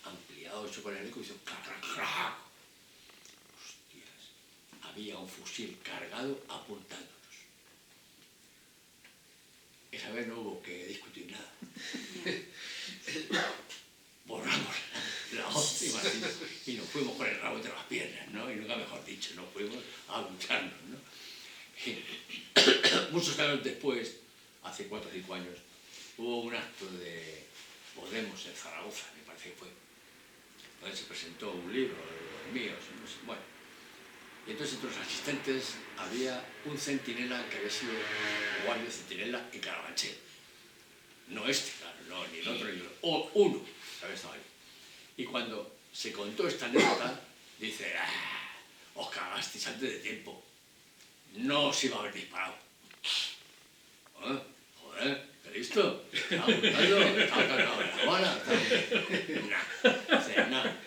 Ampliado eso con el eco, hizo ¡clac, clac, clac! Hostias, había un fusil cargado apuntándonos. Esa vez no hubo que discutir nada. Borramos la hoz y nos fuimos con el rabo entre las piernas, ¿no? Y nunca mejor dicho, nos fuimos a lucharnos, ¿no? Y muchos años después, hace 4 o 5 años, hubo un acto de Podemos en Zaragoza, me parece que fue, donde se presentó un libro de los míos, no sé, bueno. Y entonces entre los asistentes había un centinela que había sido guardia centinela en Carabanchel. No este, claro, no, ni el otro, ni el otro. O uno que había estado ahí. Y cuando se contó esta anécdota, dice, os cagasteis antes de tiempo. no os iba a haber disparado. Joder, ¿qué listo? Estaba buscando, estaba cargado de la bala. Nada.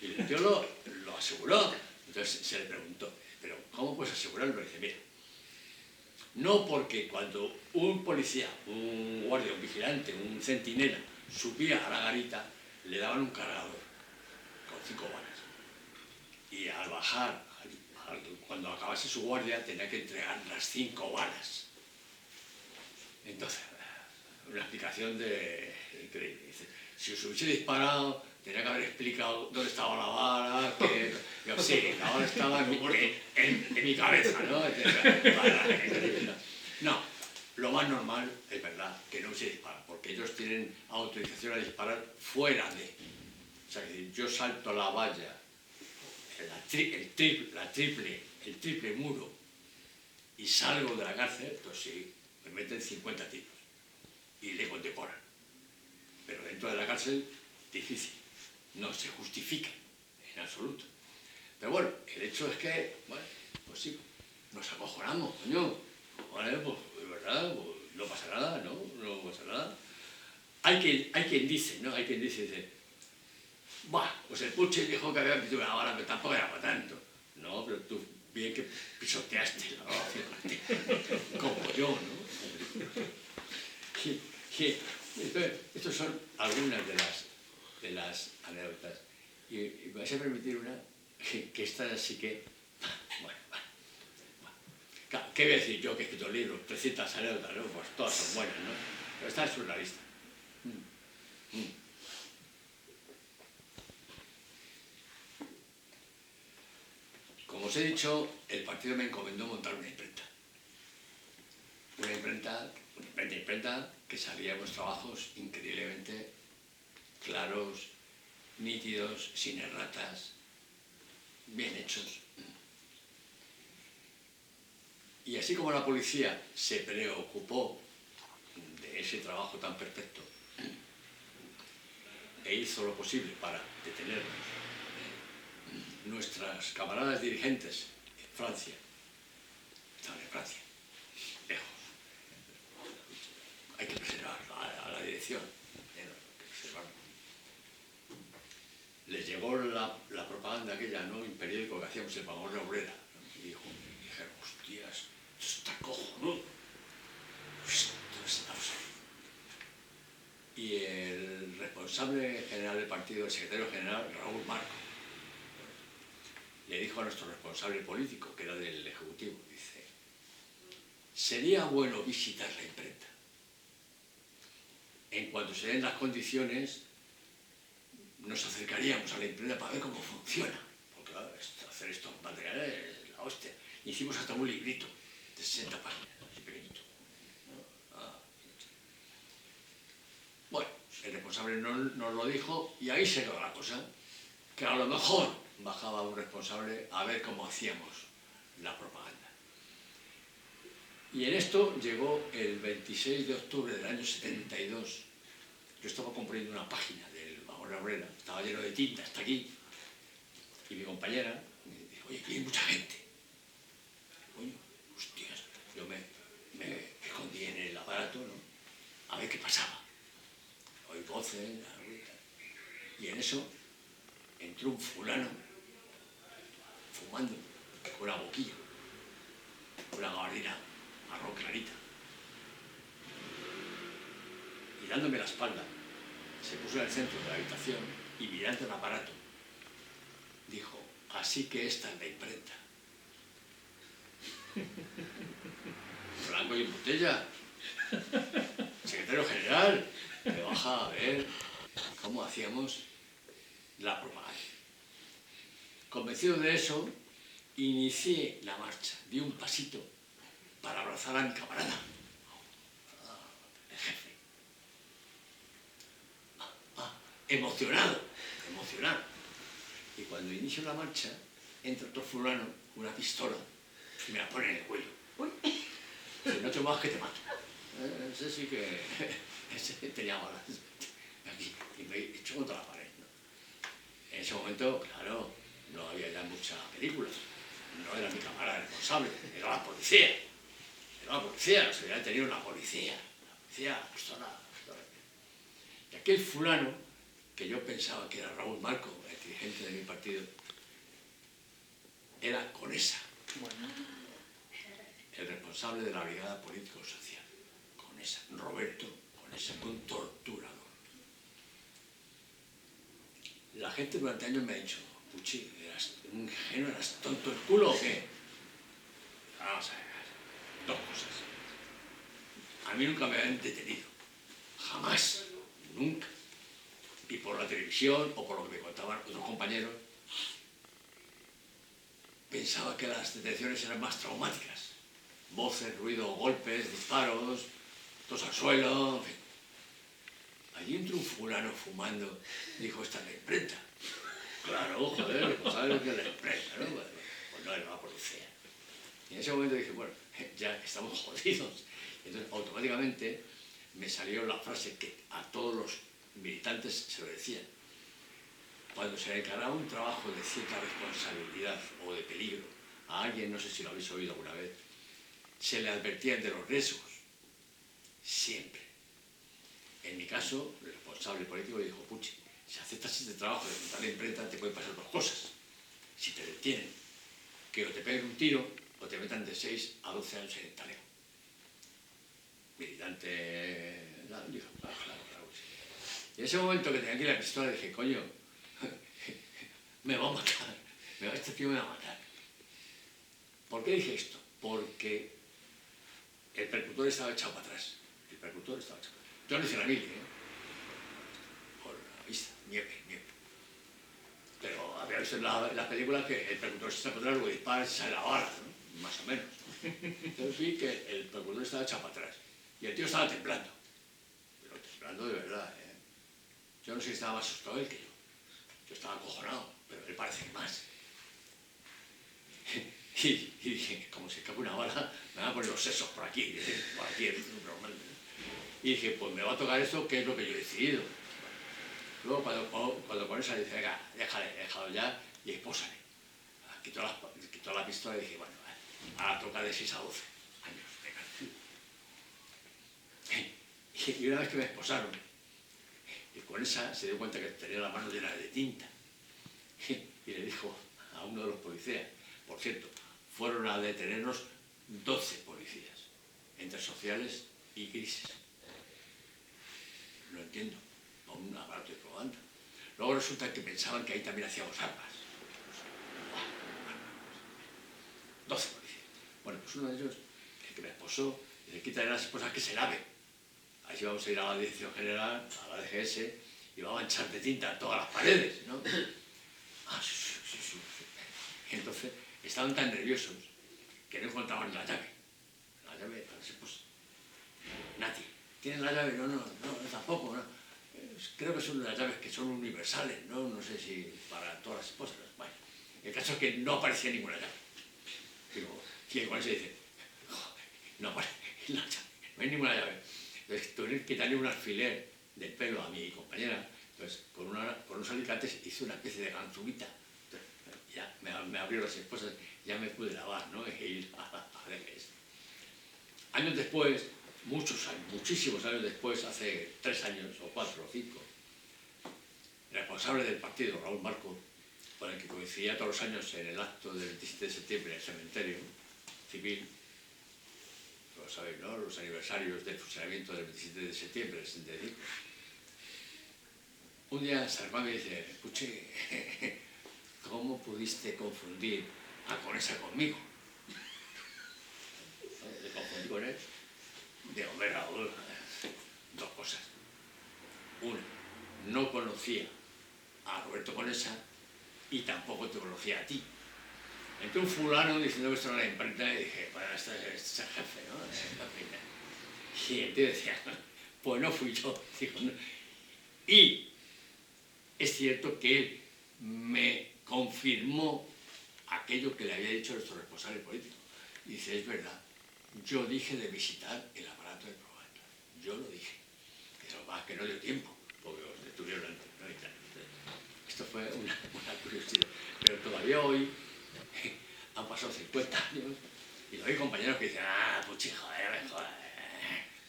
Y el tío lo aseguró. Entonces se le preguntó, ¿pero cómo puedes asegurarlo? Y dice, mira, no porque cuando un policía, un guardia, un vigilante, un centinela subía a la garita, le daban un cargador con 5 balas. Y al bajar, cuando acabase su guardia, tenía que entregar las 5 balas. Entonces, una explicación increíble. Dice, si os hubiese disparado, tenía que haber explicado dónde estaba la bala, que sí, la bala estaba en mi cabeza, ¿no? No, lo más normal es verdad que no se dispara, porque ellos tienen autorización a disparar fuera de. O sea, que yo salto la valla, el triple muro, y salgo de la cárcel, pues sí, me meten 50 tiros y le condecoran. Pero dentro de la cárcel, difícil, no se justifica en absoluto. Pero bueno, el hecho es que, bueno, pues sí, nos acojonamos, coño. Vale, pues es verdad, pues, no pasa nada, ¿no? No pasa nada. Hay quien dice, ¿no? Hay quien dice, pues el Puche dijo que había metido una bala, pero tampoco era para tanto. No, pero tú bien que pisoteaste la bala, como yo, ¿no? Entonces, estas son algunas de las anécdotas. Y me vais a permitir una que esta sí que... Bueno. ¿Qué voy a decir yo que he escrito libros? 300 anécdotas, ¿no? Pues todas son buenas, ¿no? Pero esta es surrealista. Como os he dicho, el partido me encomendó montar una imprenta. Una imprenta que salía unos trabajos increíblemente claros, nítidos, sin erratas, bien hechos. Y así como la policía se preocupó de ese trabajo tan perfecto e hizo lo posible para detenernos, nuestras camaradas dirigentes en Francia, estaban en Francia, lejos. Hay que preservar a la dirección, hay que preservarlo. Les llegó la propaganda aquella, ¿no? En periódico que hacíamos el Vanguardia Obrera, ¿no? Y dijeron, hostias, esto está cojo, ¿no? Esto está absurdo. Y el responsable general del partido, el secretario general, Raúl Marco, le dijo a nuestro responsable político, que era del Ejecutivo, dice, sería bueno visitar la imprenta. En cuanto se den las condiciones, nos acercaríamos a la imprenta para ver cómo funciona. Porque claro, hacer estos materiales es la hostia. Hicimos hasta un librito de 60 páginas, así pequeñito. Bueno, el responsable nos lo dijo y ahí se quedó la cosa. Que a lo mejor bajaba un responsable a ver cómo hacíamos la propaganda. Y en esto llegó el 26 de octubre del año 72. Yo estaba componiendo una página del Vanguardia Obrera, estaba lleno de tinta hasta aquí, y mi compañera me dijo, oye, aquí hay mucha gente. Coño, hostias, yo me escondí en el aparato, ¿no? A ver qué pasaba. Oí voces, y en eso entró un fulano fumando con una boquilla, una gabardina marrón clarita, y dándome la espalda, se puso en el centro de la habitación y mirando el aparato, dijo, así que esta es la imprenta. Blanco y en botella, secretario general, me baja a ver cómo hacíamos la propaganda. Convencido de eso, inicié la marcha, di un pasito para abrazar a mi camarada, el jefe. Emocionado. Y cuando inicio la marcha, entra otro fulano, una pistola, y me la pone en el cuello. Si no te muevas que te mato. Ese sí que ese tenía balas. Aquí, y me echó contra la pared, ¿no? En ese momento, claro, no había ya mucha película. no era mi camarada responsable, era la policía. Era la policía, nos había tenido una policía. La policía, pistola. Y aquel fulano, que yo pensaba que era Raúl Marco, el dirigente de mi partido, era Conesa, el responsable de la brigada político-social. Conesa, Roberto Conesa, un torturador. La gente durante años me ha dicho, Puchi, ¿eras un ingenuo, eras tonto el culo o qué? Vamos a ver, dos cosas. A mí nunca me habían detenido, jamás, nunca. Y por la televisión o por lo que me contaban otros compañeros, pensaba que las detenciones eran más traumáticas. Voces, ruido, golpes, disparos, todos al suelo, en fin. Allí entró un fulano fumando, dijo, esta es la imprenta. Claro, joder, pues sabes lo que es la imprenta, ¿no? Pues no, era la policía. Y en ese momento dije, bueno, ya estamos jodidos. Entonces, automáticamente me salió la frase que a todos los militantes se lo decían. Cuando se le encargaba un trabajo de cierta responsabilidad o de peligro a alguien, no sé si lo habéis oído alguna vez, se le advertían de los riesgos. Siempre. En mi caso, el responsable político dijo, Puchi, si aceptas este trabajo de montar la imprenta, te pueden pasar dos cosas. Si te detienen, que o te peguen un tiro o te metan de 6 a 12 años en el talego. Militante... dijo, claro, sí. Y en ese momento que tenía aquí la pistola dije, coño, me va a matar, este tío me va a matar. ¿Por qué dije esto? Porque el percutor estaba echado para atrás. El percutor estaba echado para atrás. Yo no hice la mili, por la vista, nieve. Pero había visto en la película que el percutor se está para atrás, luego dispara y se sale la bala, ¿no? Más o menos. Entonces vi que el percutor estaba echado para atrás. Y el tío estaba temblando. Pero temblando de verdad, Yo no sé si estaba más asustado él que yo. Yo estaba acojonado, pero él parece que más. Y dije, como se escapa una bala, me van a poner los sesos por aquí, normal. Y dije, pues me va a tocar esto, que es lo que yo he decidido. Luego, cuando con esa dice, venga, déjalo ya y expósale. Quitó la pistola y dije, bueno, ahora toca de 6 a 12 años. Venga. Y una vez que me esposaron, y con esa se dio cuenta que tenía la mano llena de tinta. Y le dijo a uno de los policías, por cierto, fueron a detenernos 12 policías, entre sociales y grises. No entiendo, a un aparato de propaganda. Luego resulta que pensaban que ahí también hacíamos armas. 12 policías. Bueno, pues uno de ellos, el que me esposó, le quita las esposas que se lave. Así vamos a ir a la Dirección General, a la DGS, y vamos a echar de tinta a todas las paredes, ¿no? Sí. Entonces, estaban tan nerviosos que no encontraban la llave. La llave para las esposas. Nadie. ¿Tienen la llave? No, tampoco, no. Creo que son unas llaves que son universales, ¿no? No sé si para todas las esposas. Bueno, el caso es que no aparecía ninguna llave. Digo, y el cual se dice, no aparece la llave, no hay ninguna llave. Entonces tuve que quitarle un alfiler del pelo a mi compañera. Entonces, con unos alicantes hice una especie de ganzúita. Ya me abrió las esposas, ya me pude lavar, ¿no? E ir a DGS. Años después, muchísimos años después, hace 3 años, o 4 o 5, el responsable del partido, Raúl Marco, con el que coincidía todos los años en el acto del 27 de septiembre en el cementerio civil, lo sabéis, ¿no? Los aniversarios del fusilamiento del 27 de septiembre del 65. Un día se armaba y dice, Puchi, ¿cómo pudiste confundir a Conesa conmigo? Le confundí con él. Digo, hombre, Raúl, dos cosas. Una, no conocía a Roberto Conesa y tampoco te conocía a ti. Entró un fulano diciendo que esto era la imprenta y dije, bueno, este es el jefe, ¿no? Y el tío decía, pues no fui yo. Digo, no. Y es cierto que él me confirmó aquello que le había dicho nuestro responsable político. Y dice, es verdad, yo dije de visitar el aparato de propaganda. Yo lo dije. Pero más que no dio tiempo, porque os detuvieron antes, ¿no? Y tal. Esto fue una curiosidad. Pero todavía hoy han pasado 50 años y hay compañeros que dicen, Puchi, joder, joder.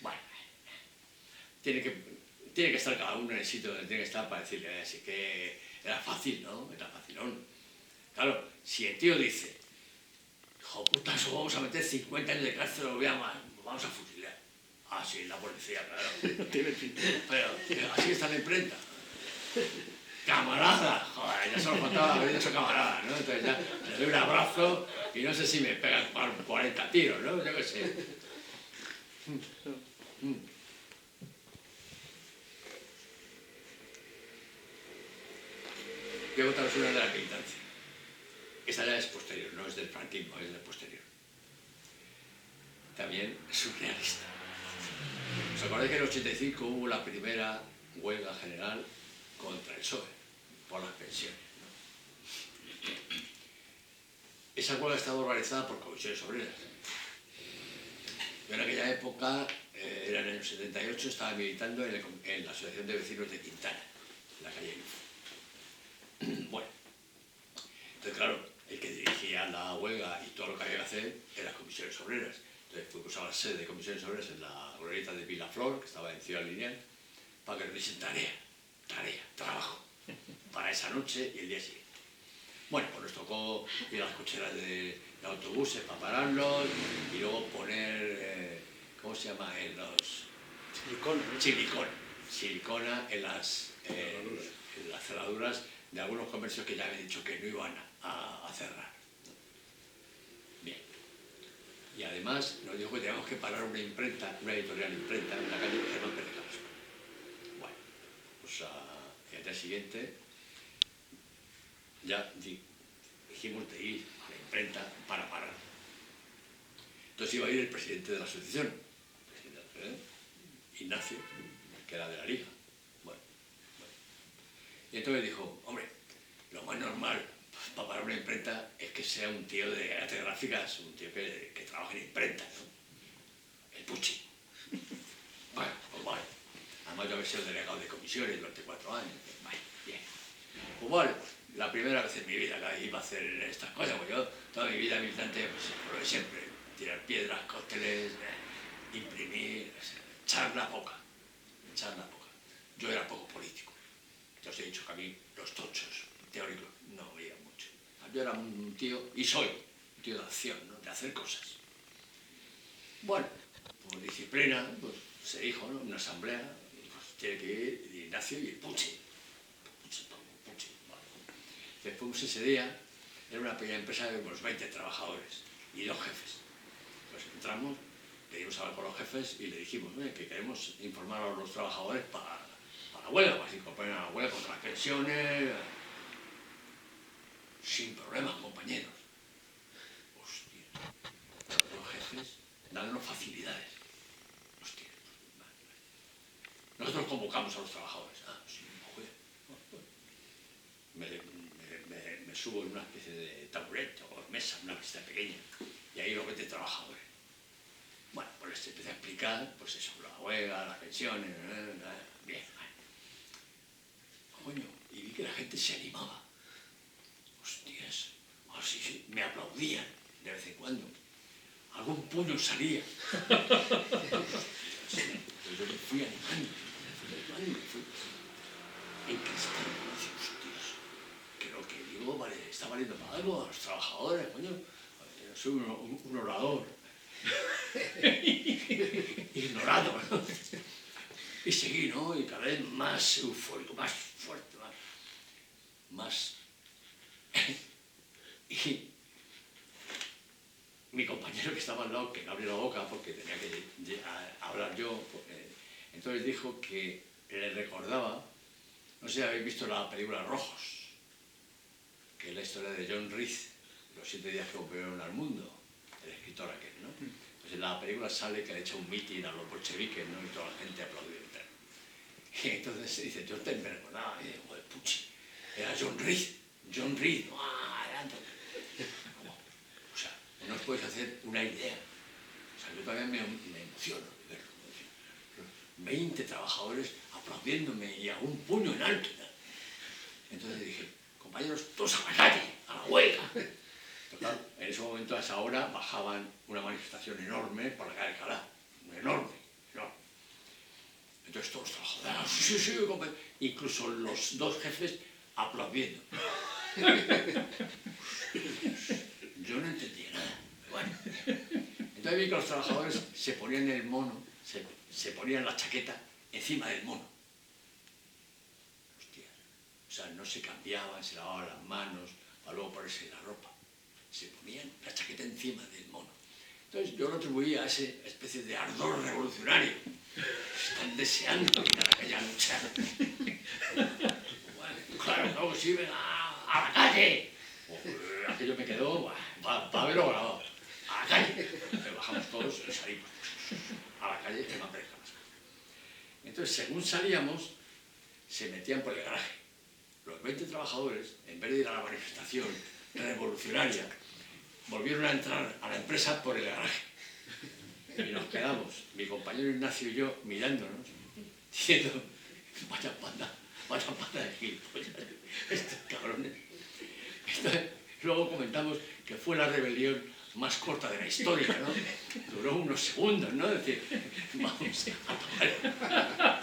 Bueno, tiene que estar cada uno en el sitio donde tiene que estar para decirle, así que era fácil, ¿no? Era facilón. Claro, si el tío dice, hijo puta, eso vamos a meter 50 años de cárcel, lo vamos a fusilar. Ah, sí, la policía, claro. Pero así está la imprenta. Camarada, joder, ya solo faltaba haber dicho camarada, ¿no? Entonces ya le doy un abrazo y no sé si me pegan 40 tiros, ¿no? Yo qué sé. Voy a contaros una de la militancia. Esta ya es posterior, no es del franquismo, es del posterior. También surrealista. ¿Os acordáis que en el 85 hubo la primera huelga general contra el PSOE por las pensiones, ¿no? Esa huelga estaba organizada por comisiones obreras. Yo en aquella época, era en el año 78, estaba militando en la Asociación de Vecinos de Quintana, en la calle Luz. Bueno, entonces claro, el que dirigía la huelga y todo lo que había que hacer eran las comisiones obreras. Entonces fuimos a la sede de comisiones obreras en la glorieta de Vilaflor, que estaba en Ciudad Lineal, para que nos diesen trabajo, para esa noche y el día siguiente. Bueno, pues nos tocó ir a las cocheras de autobuses para pararlos y luego poner, ¿cómo se llama? En los... Silicona en las cerraduras de algunos comercios que ya habían dicho que no iban a cerrar. Bien. Y además nos dijo que teníamos que parar una imprenta, una editorial imprenta, en la calle Germán Pérez Carrasco. Bueno, pues al día siguiente ya dijimos de ir a la imprenta para parar. Entonces iba a ir el presidente de la asociación, Ignacio, que era de la Liga. Bueno. Y entonces dijo, hombre, lo más normal para parar una imprenta es que sea un tío de artes gráficas, un tío que trabaja en imprenta, ¿no? El Puchi. Bueno, pues vale. Además yo había sido delegado de comisiones durante 4 años. Vale, bien. Pues vale, la primera vez en mi vida que iba a hacer estas cosas, pues yo toda mi vida militante, pues lo de siempre, tirar piedras, cócteles, imprimir, charla poca. Yo era poco político. Ya os he dicho que a mí los tochos teóricos no veía mucho. Yo era un tío, y soy un tío de acción, ¿no? De hacer cosas. Bueno, por disciplina, pues se dijo, ¿no? Una asamblea, pues tiene que ir Ignacio y el Puchi. Bueno. Entonces fuimos ese día, era una pequeña empresa de unos 20 trabajadores y 2 jefes. Pues entramos, pedimos hablar con los jefes y le dijimos que queremos informar a los trabajadores para la huelga, para que se incorporen a la huelga contra las pensiones. Sin problemas, compañeros. Hostia. Los jefes dándonos facilidades. Hostia. Nosotros convocamos a los trabajadores. Sí, joder. Me subo en una especie de taburete o mesa, una mesa pequeña, y ahí los 20 trabajadores. Bueno, pues les empecé a explicar, pues eso, la huelga, las pensiones, bien. Coño, y vi que la gente se animaba. Hostias, así me aplaudían de vez en cuando. Algún puño salía. Pero yo me fui animando, encrispando. Hostias, que lo que digo está valiendo para algo a los trabajadores, coño. Yo soy un orador. Ignorado, ¿no? Y seguí, ¿no? Y cada vez más eufórico, más fuerte, más... Y mi compañero que estaba al lado, que no abrió la boca porque tenía que hablar yo, entonces dijo que le recordaba, no sé si habéis visto la película Rojos, que es la historia de John Reed, los 7 días que volvieron al mundo, el escritor aquel, ¿no? Pues en la película sale que le echa un mitin a los bolcheviques, ¿no? Y toda la gente aplaudió. Y entonces se dice, yo me recordaba, y digo, joder, Puchi, era John Reed, adelante. O sea, no os podéis hacer una idea. O sea, yo también me emociono de verlo. 20 trabajadores aplaudiéndome y a un puño en alto. Entonces dije, compañeros, todos a la calle, a la huelga. Total, en ese momento, a esa hora, bajaban una manifestación enorme por la calle Alcalá. Enorme, enorme. Entonces todos los trabajadores, sí, sí, incluso los dos jefes aplaudiendo. Yo no entendía nada. Bueno, entonces vi que los trabajadores se ponían el mono, se ponían la chaqueta encima del mono. Hostia. O sea, no se cambiaban, se lavaban las manos para luego ponerse la ropa. Se ponían la chaqueta encima del mono. Entonces yo lo atribuía a esa especie de ardor revolucionario. Están deseando ir a la calle a luchar. Bueno, claro, luego sí, ven a la calle. Aquello me quedó, va a haberlo grabado. A la calle. Entonces bajamos todos y salimos a la calle que no aparezca más. Entonces, según salíamos, se metían por el garaje. Los 20 trabajadores, en vez de ir a la manifestación revolucionaria, volvieron a entrar a la empresa por el garaje. Y nos quedamos, mi compañero Ignacio y yo, mirándonos, diciendo, vaya panda de gilipollas, estos cabrones. Luego comentamos que fue la rebelión más corta de la historia, ¿no? Duró unos segundos, ¿no? Es decir, vamos a tomar.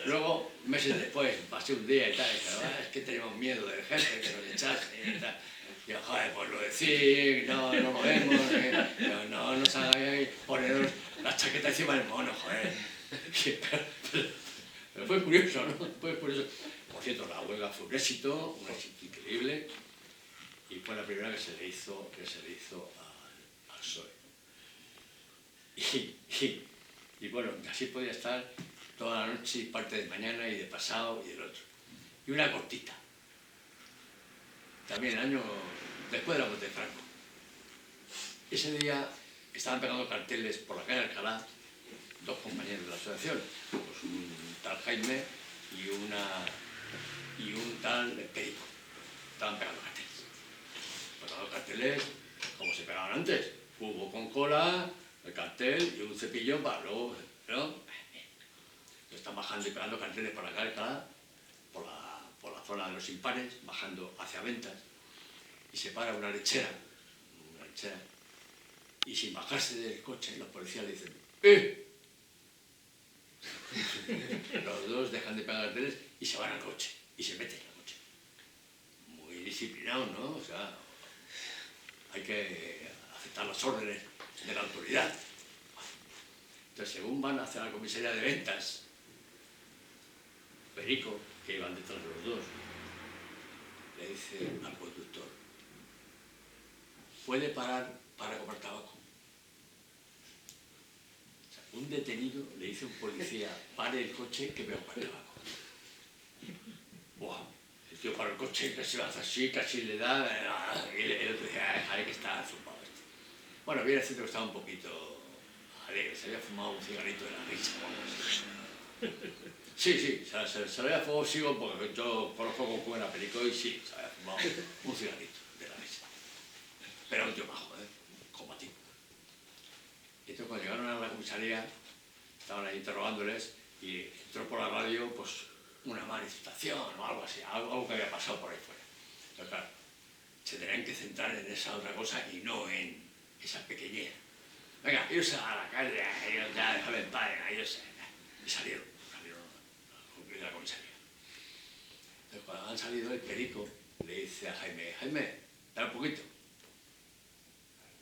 Luego, meses después, pasé un día y tal, y dije, es que tenemos miedo del jefe, que nos echase y tal. Y yo, joder, pues lo decís, no lo vemos, no sabéis poneros la chaqueta encima del mono, joder. Pero fue curioso, ¿no? Fue curioso. Por cierto, la huelga fue un éxito increíble, y fue la primera que se le hizo al PSOE. Y bueno, así podía estar toda la noche y parte de mañana y de pasado y del otro. Y una cortita. También el año después de la muerte de Franco. Ese día estaban pegando carteles por la calle Alcalá dos compañeros de la asociación, pues un tal Jaime y un tal Perico. Estaban pegando carteles. Pegando carteles como se pegaban antes. Cubo con cola, el cartel y un cepillo para luego, ¿no? Están bajando y pegando carteles por la calle Alcalá, por la zona de los impares, bajando hacia Ventas, y se para una lechera, y sin bajarse del coche, los policías le dicen ¡eh! Los dos dejan de pegar carteles y se van al coche, y se meten al coche. Muy disciplinados, ¿no? O sea, hay que aceptar las órdenes de la autoridad. Entonces, según van hacia la comisaría de Ventas, Perico, que iban detrás de los dos, le dice al conductor, ¿puede parar para comprar tabaco? O sea, un detenido le dice a un policía, pare el coche que voy a comprar tabaco. ¡Buah! El tío para el coche, casi va a hacer así, casi le da, y el otro dice, hay que estar zumbado este. Bueno, viene diciendo que estaba un poquito alegre, se había fumado un cigarrito de la risa, vamos. Sí, se le había fumado, sigo, porque yo conozco cómo era Perico y sí, se había fumado un cigarrito de la risa. Pero un tío bajo, combativo. Y entonces cuando llegaron a la comisaría, estaban ahí interrogándoles y entró por la radio, pues, una manifestación o algo así, algo que había pasado por ahí fuera. Entonces, claro, se tenían que centrar en esa otra cosa y no en esa pequeñez. Venga, irse a la calle, ya déjame en paz, irse. Y salieron de la comisaría. Entonces, cuando han salido, el Perico le dice a Jaime, dale un poquito.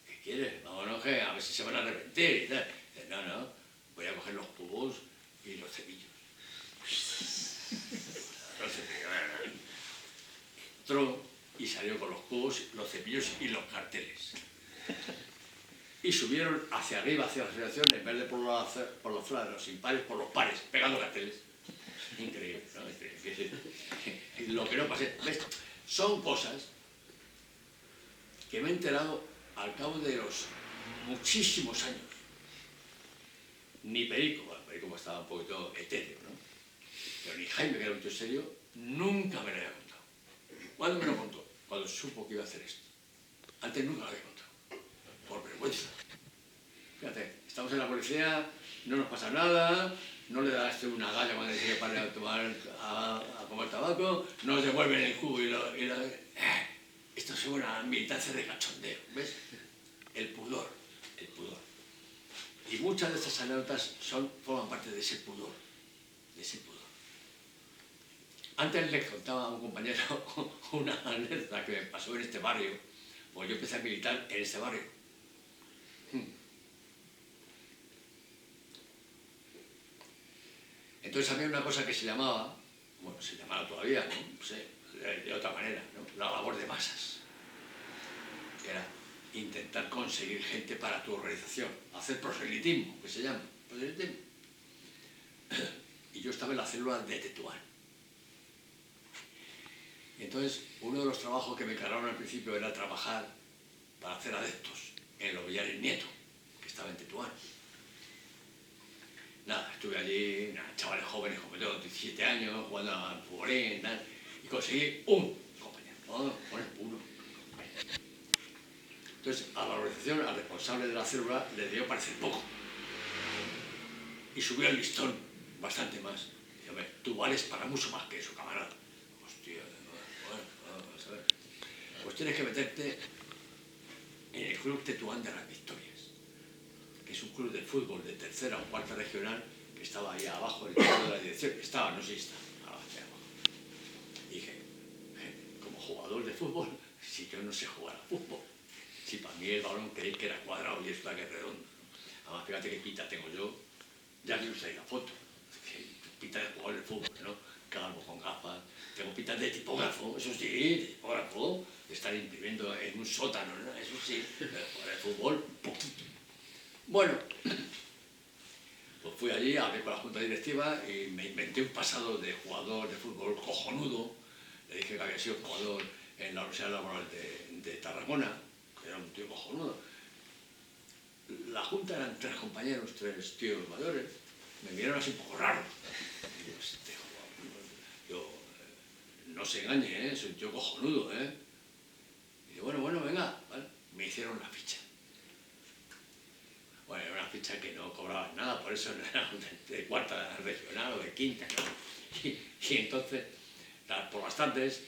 ¿Qué quieres? Vámonos, que a ver si se van a arrepentir y tal. Dice, no, voy a coger los cubos y los cepillos. Entró y salió con los cubos, los cepillos y los carteles. Y subieron hacia arriba, hacia la asociación, en vez de por la zona de los impares, por los pares, pegando carteles. Increíble, ¿no? Lo que no pasé. ¿Ves? Son cosas que me he enterado al cabo de los muchísimos años. Ni Perico, bueno, Perico estaba un poquito etéreo, ¿no? Pero ni Jaime, que era un tío serio, nunca me lo había contado. ¿Cuándo me lo contó? Cuando supo que iba a hacer esto. Antes nunca lo había contado. Por vergüenza. Fíjate, estamos en la policía, no nos pasa nada, no le das una galla cuando decide para a comer tabaco, nos devuelven el cubo y esto esto es una militancia de cachondeo, ¿ves? El pudor, el pudor. Y muchas de estas anécdotas forman parte de ese pudor, de ese pudor. Antes les contaba a un compañero una anécdota que me pasó en este barrio, porque yo empecé a militar en este barrio. Entonces había una cosa que se llamaba, bueno, se llamaba todavía, ¿no? No sé, de otra manera, ¿no? La labor de masas. Que era intentar conseguir gente para tu organización, hacer proselitismo, que se llama, proselitismo. Y yo estaba en la célula de Tetuán. Y entonces, uno de los trabajos que me encargaron al principio era trabajar para hacer adeptos en los Villares Nieto, que estaba en Tetuán. Nada, estuve allí, chavales jóvenes como yo, 17 años, jugando al futbolín y tal, y conseguí un compañero, uno. Entonces, a la organización, al responsable de la célula, le debió parecer poco. Y subió el listón bastante más. Y dice, hombre, tú vales para mucho más que eso, camarada. Hostia, bueno, vamos a ver. Pues tienes que meterte en el Club Tetuán de las Victorias, que es un club de fútbol de tercera o cuarta regional que estaba ahí abajo, en el centro de la dirección. Estaba, no sé si está, abajo. Y dije, como jugador de fútbol, si yo no sé jugar al fútbol, si para mí el balón creí que era cuadrado y esto que es redondo. Además, fíjate qué pinta tengo yo, ya le usé la foto, pinta de jugador de fútbol, ¿no? Calvo con gafas, tengo pinta de tipógrafo, eso sí, de tipógrafo, de estar imprimiendo en un sótano, ¿no? Eso sí, pero jugar al fútbol, poquito. Bueno, pues fui allí, hablé con la junta directiva y me inventé un pasado de jugador de fútbol cojonudo. Le dije que había sido jugador en la Universidad Laboral de Tarragona, que era un tío cojonudo. La junta eran 3 compañeros, 3 tíos mayores. Me miraron así un poco raro. Y digo, este jugador, no se engañe, soy un tío cojonudo, Y digo, bueno, venga, ¿vale? Me hicieron la ficha. Bueno, era una ficha que no cobraban nada, por eso no era de cuarta regional o de quinta, ¿no? Y entonces, por las tardes,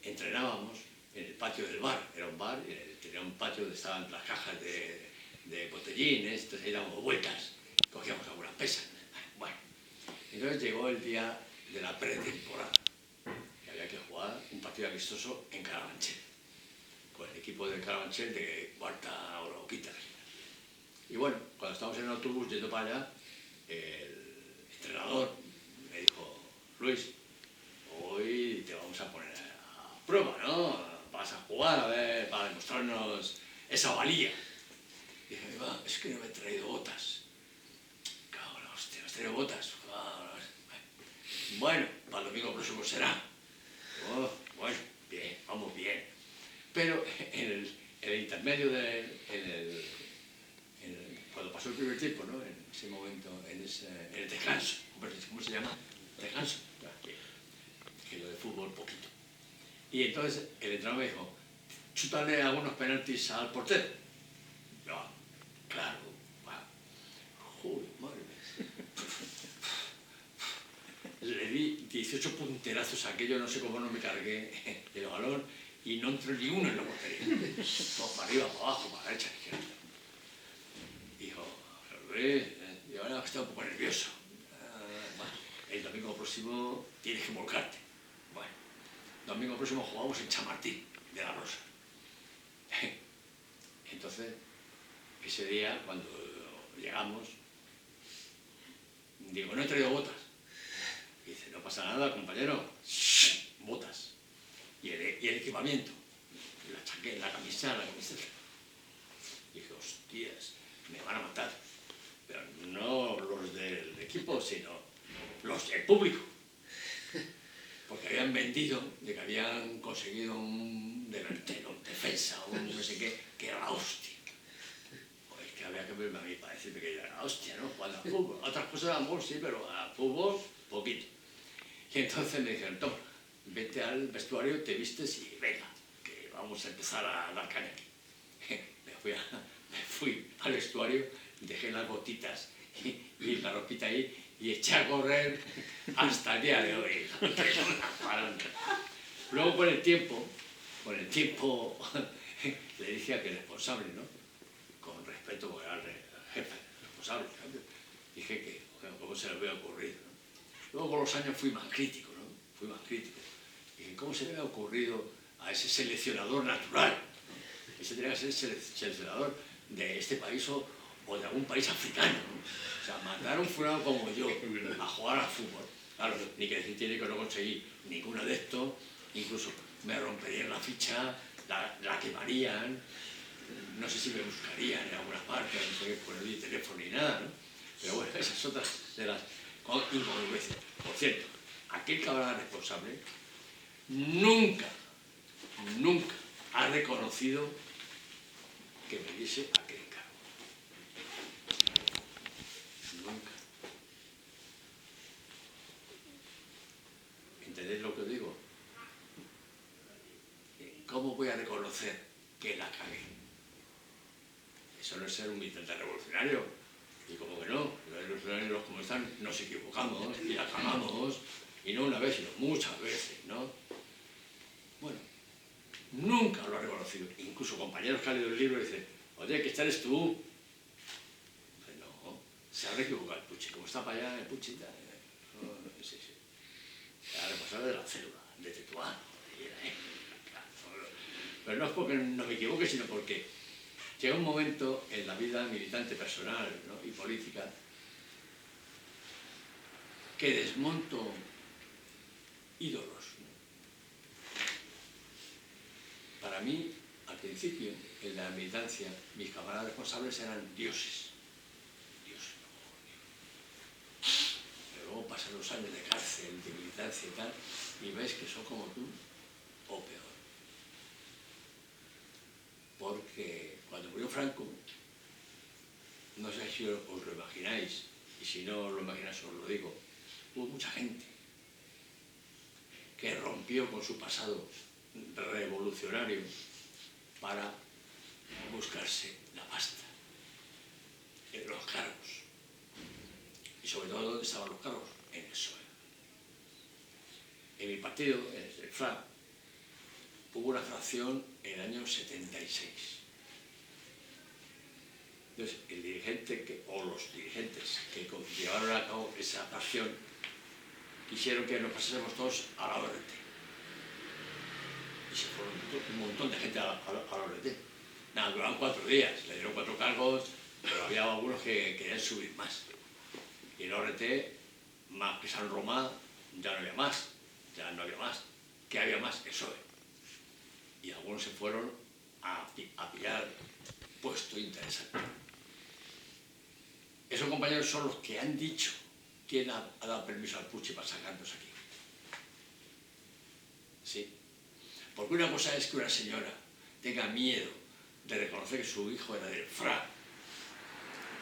entrenábamos en el patio del bar. Era un bar, tenía un patio donde estaban las cajas de botellines, entonces ahí dábamos vueltas, cogíamos algunas pesas. Bueno, entonces llegó el día de la pretemporada, y había que jugar un partido amistoso en Carabanchel, con el equipo de Carabanchel de cuarta o quinta regional. Y bueno, cuando estábamos en el autobús yendo para allá, el entrenador me dijo, Luis, hoy te vamos a poner a prueba, ¿no? Vas a jugar, a ver, para demostrarnos esa valía. Y dije, es que no me he traído botas. Cago en la hostia, ¿me has traído botas? Bueno, para el domingo próximo será. Bueno, bien, vamos bien. Pero en el intermedio cuando pasó el primer tiempo, ¿no? En ese momento, en el descanso, ¿cómo se llama? Descanso, que lo de fútbol poquito. Y entonces el entrenador me dijo, chútale algunos penaltis al portero. Yo, claro, joder, madre mía. Le di 18 punterazos a aquello, no sé cómo no me cargué el balón y no entró ni uno en la portería. Todo para arriba, para abajo, para la derecha, izquierda. Dijo, Luis, yo ahora estoy un poco nervioso. Bueno, el domingo próximo tienes que volcarte. Bueno, el domingo próximo jugamos en Chamartín, de la Rosa. Entonces, ese día, cuando llegamos, digo, no he traído botas. Y dice, no pasa nada, compañero. Shh, botas. Y el equipamiento. La chaqueta, la camiseta. Y dije, hostias, me van a matar. Pero no los del equipo, sino el público. Porque habían vendido de que habían conseguido un delantero, un defensa, un no sé qué, que era la hostia. Pues que había que verme a mí para decirme que era la hostia, ¿no? Jugando al fútbol. Otras cosas a lo mejor sí, pero al fútbol, poquito. Y entonces me dijeron, toma, vete al vestuario, te vistes y venga, que vamos a empezar a dar caña aquí. Me fui al vestuario, dejé las botitas y la ropita ahí y eché a correr hasta el día de hoy. Luego con el tiempo, con el tiempo le dije a que el responsable, ¿no? Con respeto porque era el jefe, el responsable, ¿no? Dije que, ¿cómo se le había ocurrido, ¿no? Luego con los años fui más crítico, ¿no? Fui más crítico. Dije, ¿cómo se le había ocurrido a ese seleccionador natural, ¿no? Ese tenía que ser el seleccionador de este país o de algún país africano, ¿no? O sea, mandar a un fulano como yo a jugar al fútbol. Claro, ni que decir tiene que no conseguí ningún adepto, incluso me romperían la ficha, la quemarían, no sé si me buscarían en alguna parte, no sé, por el teléfono ni nada, ¿no? Pero bueno, esas otras de las incongruencias. Por cierto, aquel camarada responsable nunca ha reconocido que me diese aquel encargo. Nunca. ¿Entendéis lo que os digo? ¿Cómo voy a reconocer que la cagué? Eso no es ser un militante revolucionario. Y como que no, los revolucionarios como están, nos equivocamos y la cagamos, y no una vez, sino muchas veces, ¿no? Bueno, nunca lo ha reconocido. Incluso compañeros que han leído el libro dicen, oye, que esta eres tú. Pues no, se habrá equivocado el Puchi. Como está para allá el Puchi, sí. Era responsable de la célula, de Tetuán. Pero no es porque no me equivoque, sino porque llega un momento en la vida militante personal, ¿no? Y política que desmonto ídolos, ¿no? Para mí, al principio, en la militancia, mis camaradas responsables eran dioses. Pero luego pasan los años de cárcel, de militancia y tal, y ves que son como tú, o peor. Porque cuando murió Franco, no sé si os lo imagináis, y si no lo imagináis os lo digo, hubo mucha gente que rompió con su pasado revolucionario para buscarse la pasta, los cargos. Y sobre todo, ¿dónde estaban los cargos? En el PSOE. En mi partido, en el FRA, hubo una fracción en el año 76. Entonces, el dirigente o los dirigentes que llevaron a cabo esa fracción quisieron que nos pasásemos todos a la ORT. Y se fueron un montón de gente a la ORT. Nada, duraron 4 días, le dieron 4 cargos, pero había algunos que querían subir más. Y en la ORT, más que San Román, ya no había más. ¿Qué había más? El PSOE. Y algunos se fueron a pillar puesto interesante. Esos compañeros son los que han dicho quién ha dado permiso al Puchi para sacarnos aquí. Sí. Porque una cosa es que una señora tenga miedo de reconocer que su hijo era del FRA,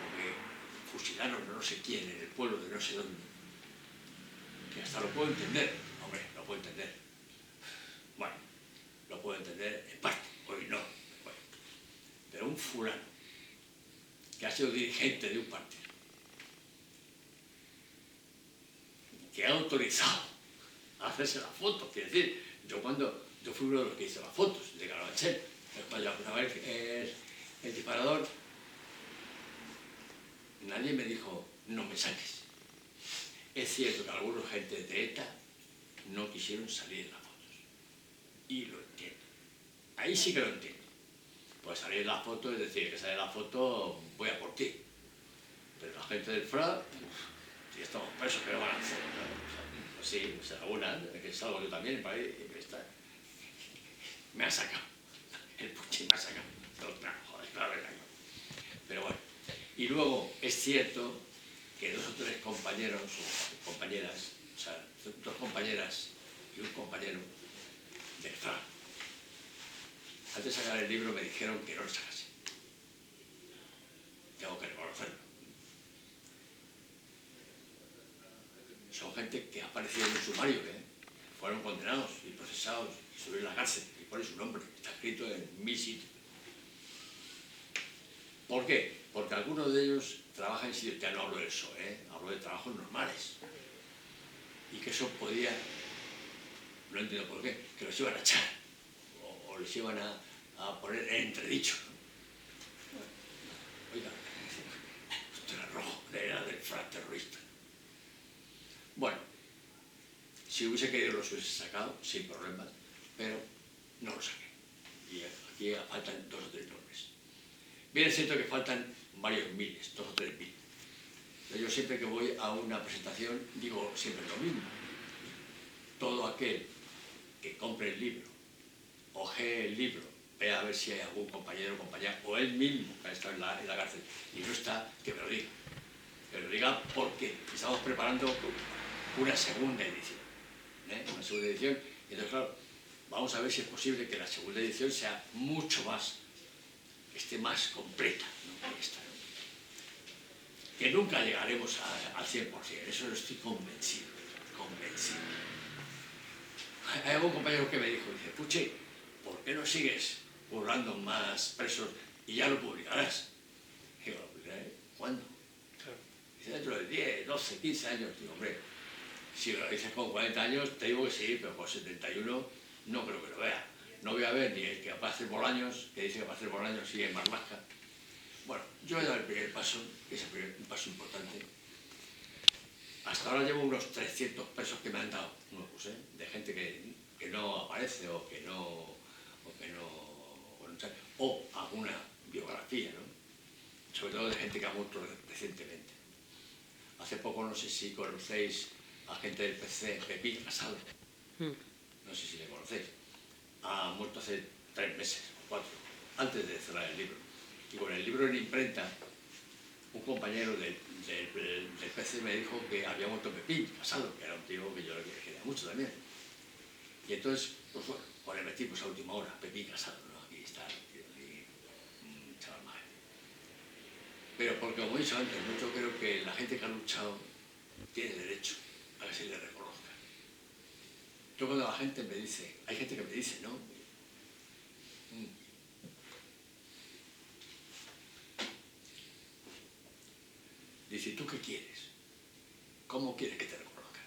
porque fusilaron no sé quién en el pueblo de no sé dónde, que hasta lo puedo entender. Hombre, lo puedo entender. Bueno, lo puedo entender en parte, hoy no. Bueno, pero un fulano que ha sido dirigente de un partido, que ha autorizado a hacerse las fotos, quiere decir, yo fui uno de los que hizo las fotos de Carabanchel, cuando apuntaba el disparador, nadie me dijo, no me saques. Es cierto que algunos gentes de ETA no quisieron salir en las fotos. Y lo entiendo. Ahí sí que lo entiendo. Pues salir en las fotos es decir, que salir en la foto voy a por ti. Pero la gente del FRA, si estamos presos, ¿qué van a hacer? ¿No? Pues sí, pues alguna, que salgo yo también, para ahí, me ha sacado. El Puchi me ha sacado. Joder, claro, pero bueno. Y luego es cierto que 2 o 3 compañeros o compañeras, o sea, 2 compañeras y un compañero del FRA, antes de sacar el libro me dijeron que no lo sacase. Tengo que reconocerlo. Son gente que ha aparecido en un sumario, fueron condenados y procesados y subieron a la cárcel y pone su nombre, está escrito en 1000 sitios. ¿Por qué? Porque algunos de ellos trabajan en sitios, ya no hablo de eso, hablo de trabajos normales. Y que eso podía, no entiendo por qué, que los iban a echar, o o les iban a poner en entredicho, ¿no? Oiga, esto era rojo, era del FRAP terrorista. Bueno, si hubiese querido los hubiese sacado sin problema, pero no lo saqué. Y aquí faltan 2 o 3 nombres. Bien es cierto que faltan varios miles, 2 o 3 mil. Yo siempre que voy a una presentación digo siempre lo mismo. Todo aquel que compre el libro, ojee el libro, vea a ver si hay algún compañero o compañera, o él mismo que ha estado en la cárcel y no está, que me lo diga. Que me lo diga porque estamos preparando una segunda edición. Una segunda edición. Y entonces, claro, vamos a ver si es posible que la segunda edición sea mucho más, esté más completa, ¿no? Que esta, ¿no? Que nunca llegaremos al 100%, eso lo estoy convencido, convencido. Hay algún compañero que me dijo, dice, Puche, ¿por qué no sigues currando más presos y ya lo publicarás? Y digo, ¿lo publicaré? ¿Cuándo? Claro. Dice, dentro de 10, 12, 15 años. Digo, hombre, si lo dices con 40 años, te digo que sí, pero con 71 no creo que lo vea. No voy a ver ni el que va a hacer Bolaños, que dice que va a hacer Bolaños, sigue en Marlaska. Bueno, yo he dado el primer paso, que es un paso importante. Hasta ahora llevo unos 300 pesos que me han dado nuevos, de gente que no aparece o alguna biografía, ¿no? Sobre todo de gente que ha muerto recientemente. Hace poco, no sé si conocéis a gente del PC, Pepín Casado, no sé si le conocéis, ha muerto hace 3 meses o 4, antes de cerrar el libro. Y con el libro en imprenta, un compañero del PC me dijo que había muerto Pepín Casado, que era un tío que yo le quería mucho también. Y entonces, pues bueno, le metí pues a última hora, Pepín Casado, ¿no? Aquí está, aquí, un chaval más. Pero porque, como he dicho antes, ¿no? Yo creo que la gente que ha luchado tiene derecho a que se le reconozca. Yo cuando la gente me dice, hay gente que me dice, ¿no? Dice, ¿tú qué quieres? ¿Cómo quieres que te reconozcan?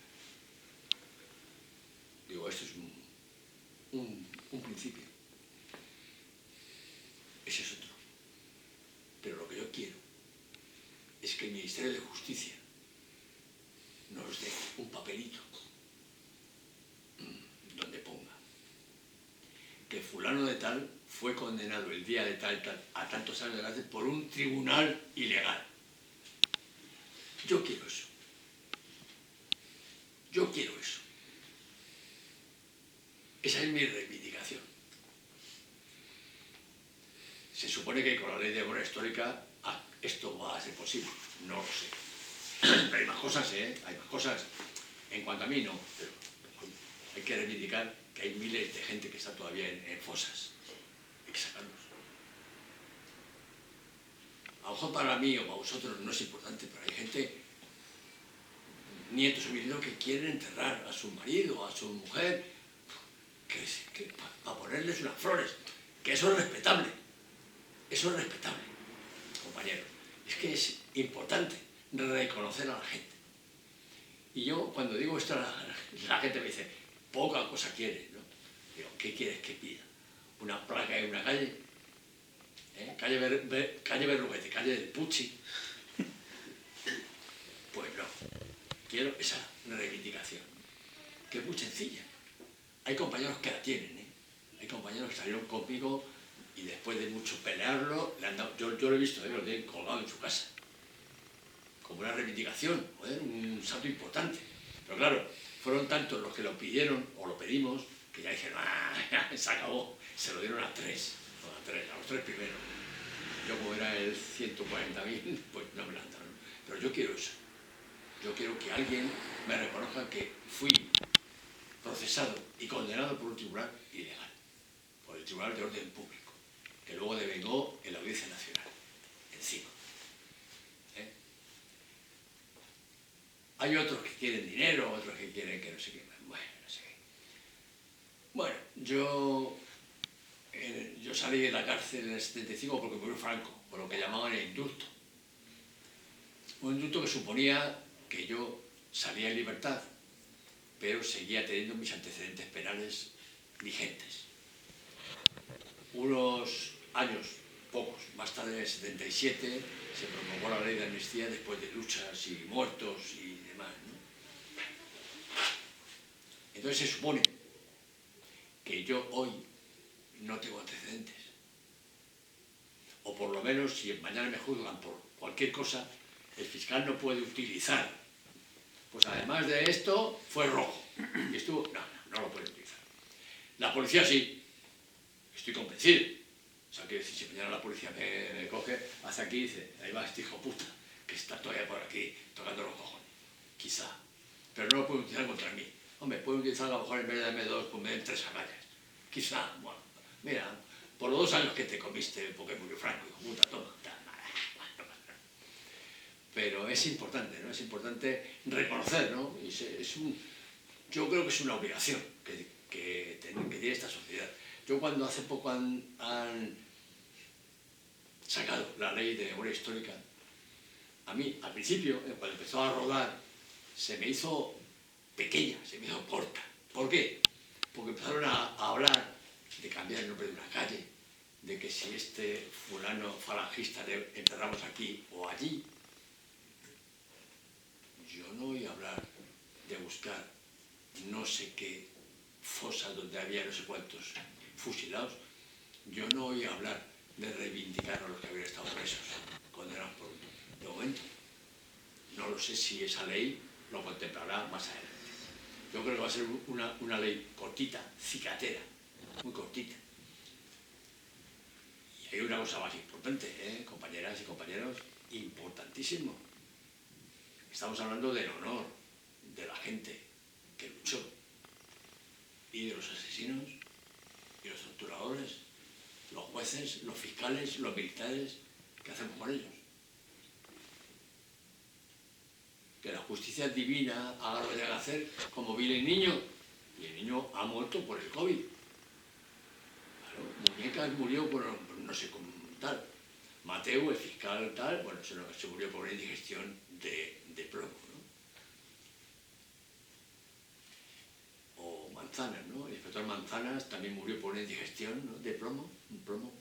Digo, esto es un principio. Ese es otro. Pero lo que yo quiero es que el Ministerio de Justicia nos dé un papelito donde ponga que fulano de tal fue condenado el día de tal a tantos años de cárcel por un tribunal ilegal. Yo quiero eso. Yo quiero eso. Esa es mi reivindicación. Se supone que con la ley de memoria histórica esto va a ser posible. No lo sé. Pero hay más cosas, Hay más cosas. En cuanto a mí, no. Pero hay que reivindicar que hay miles de gente que está todavía en fosas. Hay que sacarlos. A lo mejor para mí o para vosotros no es importante, pero hay gente, nietos o bisnietos, que quieren enterrar a su marido, a su mujer, para ponerles unas flores. Que eso es respetable. Eso es respetable, compañero. Es que es importante reconocer a la gente. Y yo, cuando digo esto, la gente me dice, poca cosa quieres, ¿no? Digo, ¿qué quieres que pida? ¿Una placa en una calle? Calle Berruguete, calle del Pucci. Pues no. Quiero esa reivindicación, que es muy sencilla. Hay compañeros que la tienen, Hay compañeros que salieron conmigo y después de mucho pelearlo, le han dado, yo lo he visto, lo tienen colgado en su casa. Como una reivindicación, un salto importante. Pero claro, fueron tantos los que lo pidieron o lo pedimos, que ya dijeron, se acabó. Se lo dieron a 3, a los 3 primeros. Yo, como era el 140.000, pues no me lo han dado. Pero yo quiero eso. Yo quiero que alguien me reconozca que fui procesado y condenado por un tribunal ilegal, por el Tribunal de Orden Público, que luego devengó en la Audiencia Nacional, encima. Hay otros que quieren dinero, otros que quieren que no sé qué. Bueno, no sé qué. Bueno, yo salí de la cárcel en el 75 porque murió Franco, por lo que llamaban el indulto. Un indulto que suponía que yo salía en libertad, pero seguía teniendo mis antecedentes penales vigentes. unos años, pocos, más tarde en el 77, se promulgó la ley de amnistía después de luchas y muertos y demás, ¿no? Entonces se supone que yo hoy no tengo antecedentes. O por lo menos, si mañana me juzgan por cualquier cosa, el fiscal no puede utilizar. Pues además de esto, fue rojo. Y estuvo... No lo puede utilizar. La policía sí. Estoy convencido. O sea, quiero decir, si mañana la policía me coge, hace aquí y dice, ahí va este hijo puta, que está todavía por aquí tocando los cojones. Quizá. Pero no lo puede utilizar contra mí. Hombre, puede utilizar a lo mejor en vez de darme 2, pues me den 3 agallas. Quizá, bueno, mira, por los 2 años que te comiste, porque murió Franco, hijo puta, toma, pero es importante, ¿no? Es importante reconocer, ¿no? Y yo creo que es una obligación que tiene esta sociedad. Yo cuando hace poco han sacado la ley de memoria histórica, a mí, al principio, cuando empezó a rodar, se me hizo pequeña, se me hizo corta. ¿Por qué? Porque empezaron a hablar de cambiar el nombre de una calle, de que si este fulano falangista le enterramos aquí o allí. Yo no oí hablar de buscar no sé qué fosa donde había no sé cuántos fusilados. Yo no oí hablar de reivindicar a los que habían estado presos, condenados por... De momento, no lo sé si esa ley lo contemplará más adelante. Yo creo que va a ser una ley cortita, cicatera, muy cortita. Y hay una cosa más importante, compañeras y compañeros, importantísimo. Estamos hablando del honor de la gente que luchó y de los asesinos y los torturadores, los jueces, los fiscales, los militares. ¿Qué hacemos con ellos? Que la justicia divina haga lo que tenga que hacer, como vi el niño, y el niño ha muerto por el COVID. Claro, Muñecas murió por no sé cómo tal. Mateu, el fiscal tal, bueno, se murió por una indigestión de plomo, ¿no? O Manzanas, ¿no? El inspector Manzanas también murió por una indigestión, ¿no?, de plomo, un plomo.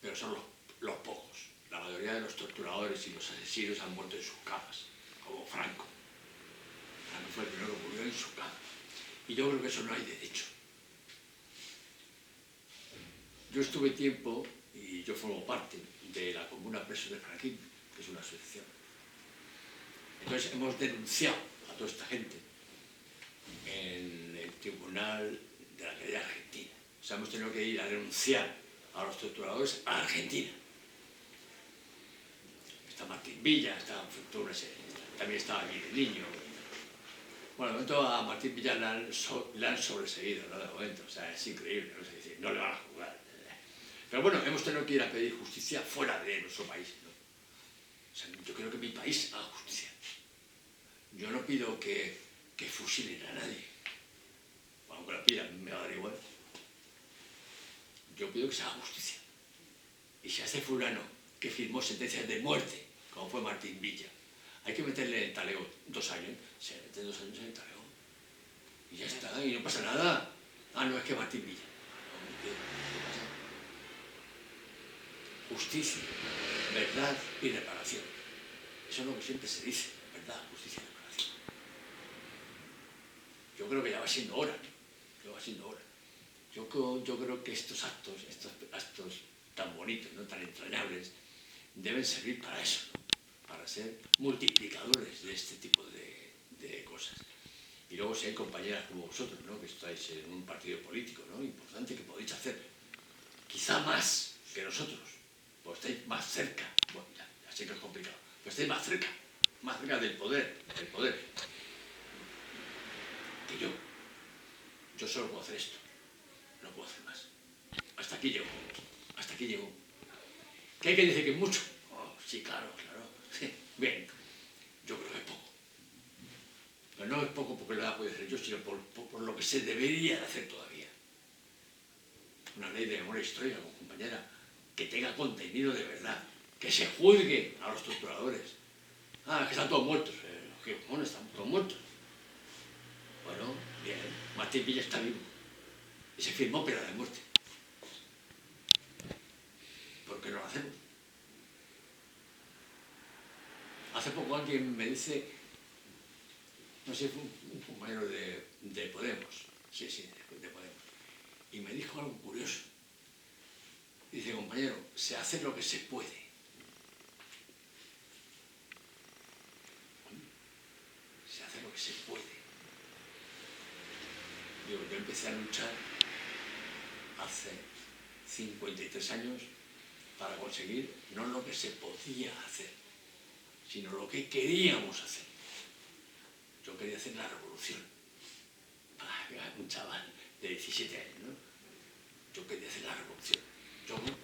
Pero son los pocos. La mayoría de los torturadores y los asesinos han muerto en sus camas, como Franco. Franco fue el primero que murió en su cama. Y yo creo que eso no hay derecho. Yo estuve tiempo, y yo formo parte de la Comuna Presos del Franquismo, que es una asociación. Entonces hemos denunciado a toda esta gente en el Tribunal de la Querella Argentina. O sea, hemos tenido que ir a denunciar a los torturadores a Argentina. Está Martín Villa, también estaba aquí el niño. Bueno, de momento a Martín Villa le han sobreseído, ¿no? De momento, o sea, es increíble, no sé decir, no le van a jugar. Pero bueno, hemos tenido que ir a pedir justicia fuera de nuestro país, ¿no? O sea, yo creo que mi país haga justicia. Yo no pido que fusilen a nadie. Aunque lo pidan, me va a dar igual. Yo pido que se haga justicia. Y si hace fulano que firmó sentencias de muerte, como fue Martín Villa, hay que meterle en talego 2 años, se mete 2 años en el talego. Y ya está, y no pasa nada. Ah, no, es que Martín Villa. ¿Qué pasa? Justicia, verdad y reparación. Eso es lo que siempre se dice, verdad, justicia y reparación. Yo creo que ya va siendo hora, ¿no? Ya va siendo hora. Yo creo que estos actos tan bonitos, ¿no?, tan entrañables, deben servir para eso, ¿no?, para ser multiplicadores de este tipo de cosas. Y luego si hay compañeras como vosotros, ¿no?, que estáis en un partido político, ¿no?, importante, que podéis hacer quizá más que nosotros, pues estáis más cerca, bueno, ya sé que es complicado, pero estáis más cerca del poder, que yo. Yo solo puedo hacer esto, no puedo hacer más. Hasta aquí llego. ¿Qué hay que decir que es mucho? Oh, sí, claro. Sí, bien, yo creo que es poco. Pero no es poco porque lo puedo hacer yo, sino por lo que se debería de hacer todavía. Una ley de memoria histórica, como compañera, que tenga contenido de verdad, que se juzgue a los torturadores. Ah, que están todos muertos. ¿Qué cojones? Están todos muertos. Bueno, bien, Martín Villa está vivo. Y se firmó pena de muerte. qué no lo hacemos? Hace poco alguien me dice, no sé, fue un compañero de Podemos, sí, de Podemos, y me dijo algo curioso. Dice, compañero, se hace lo que se puede. Se hace lo que se puede. Digo, yo empecé a luchar hace 53 años para conseguir no lo que se podía hacer, sino lo que queríamos hacer. Yo quería hacer la revolución. Un chaval de 17 años, ¿no? Yo quería hacer la revolución.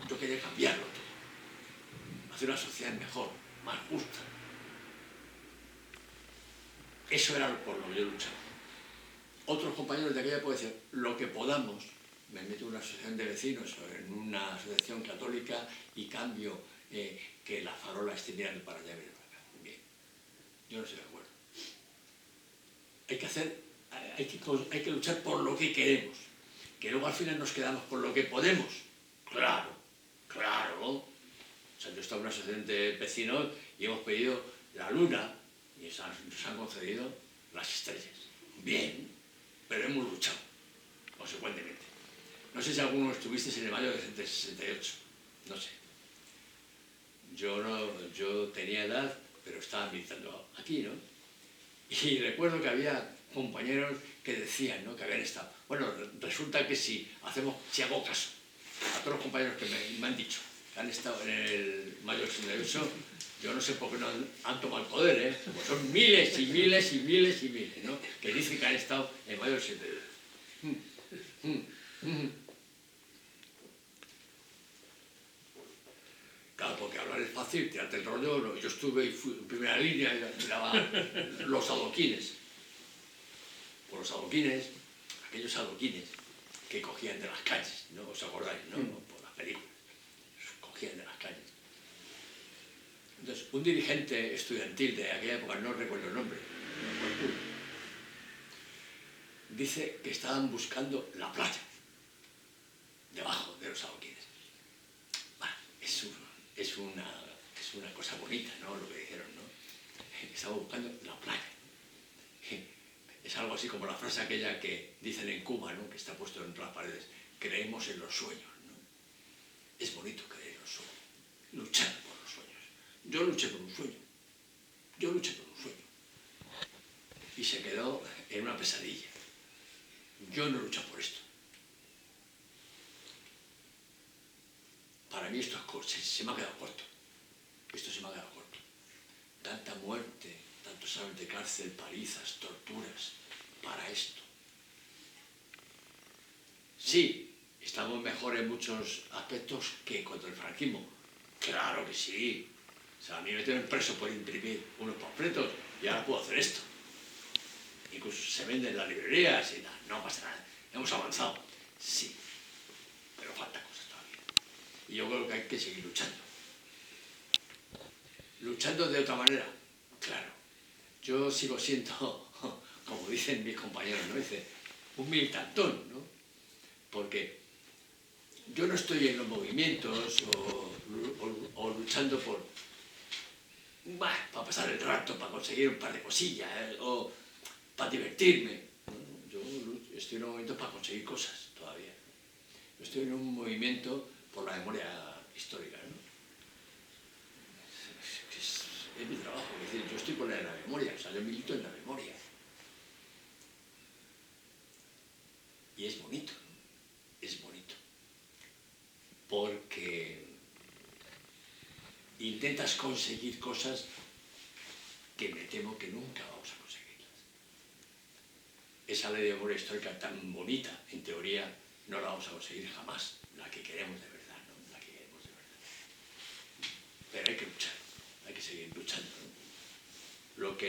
Yo quería cambiarlo todo. Hacer una sociedad mejor, más justa. Eso era por lo que yo luchaba. Otros compañeros de aquella época decían, lo que podamos, me meto en una asociación de vecinos o en una asociación católica y cambio que la farola esté mirando para allá y para acá. Bien, yo no estoy de acuerdo. Hay que luchar por lo que queremos, que luego al final nos quedamos con lo que podemos. Claro, claro. O sea, yo estaba en una asociación de vecinos y hemos pedido la luna y nos han concedido las estrellas. Bien, pero hemos luchado, consecuentemente. No sé si alguno estuvisteis en el mayo del 68, no sé. Yo tenía edad, pero estaba militando aquí, ¿no? Y recuerdo que había compañeros que decían, ¿no?, que habían estado. Bueno, resulta que si hago caso a todos los compañeros que me han dicho que han estado en el mayo del 68, yo no sé por qué no han tomado el poder, ¿eh? Pues son miles y miles y miles y miles, ¿no?, que dicen que han estado en el mayo del 68. Claro, porque hablar es fácil, tirarte el rollo, ¿no? Yo estuve y fui en primera línea y miraba los adoquines. Por los adoquines, aquellos adoquines que cogían de las calles, ¿no? ¿Os acordáis, no? Por las películas. Cogían de las calles. Entonces, un dirigente estudiantil de aquella época, no recuerdo el nombre, dice que estaban buscando la playa, debajo de los adoquines. Bueno, es una cosa bonita, ¿no?, lo que dijeron, ¿no? Estaban buscando la playa. Es algo así como la frase aquella que dicen en Cuba, ¿no?, que está puesto en las paredes, creemos en los sueños, ¿no? Es bonito creer en los sueños, luchar por los sueños. Yo luché por un sueño, y se quedó en una pesadilla. Yo no lucho por esto. Para mí esto se me ha quedado corto. Esto se me ha quedado corto. Tanta muerte, tantos años de cárcel, palizas, torturas, para esto. Sí, estamos mejor en muchos aspectos que contra el franquismo. Claro que sí. O sea, a mí me metieron preso por imprimir unos panfletos y ahora puedo hacer esto. Incluso se venden en las librerías y tal. No pasa nada. Hemos avanzado. Sí, pero falta cosas todavía. Y yo creo que hay que seguir luchando. Luchando de otra manera. Claro. Yo sigo siendo, como dicen mis compañeros, ¿no?, dice, un militantón, ¿no? Porque yo no estoy en los movimientos o luchando para pasar el rato, para conseguir un par de cosillas, o para divertirme. ¿No? Yo estoy en un movimiento para conseguir cosas todavía. Yo estoy en un movimiento por la memoria histórica, ¿no? Es mi trabajo, es decir, yo estoy por la memoria, o sea, yo milito en la memoria. Y es bonito, ¿no? Es bonito. Porque intentas conseguir cosas que me temo que nunca vamos a conseguirlas. Esa ley de memoria histórica tan bonita, en teoría, no la vamos a conseguir jamás, la que queremos de verdad, ¿no? La que queremos de verdad. Pero hay que luchar, hay que seguir luchando,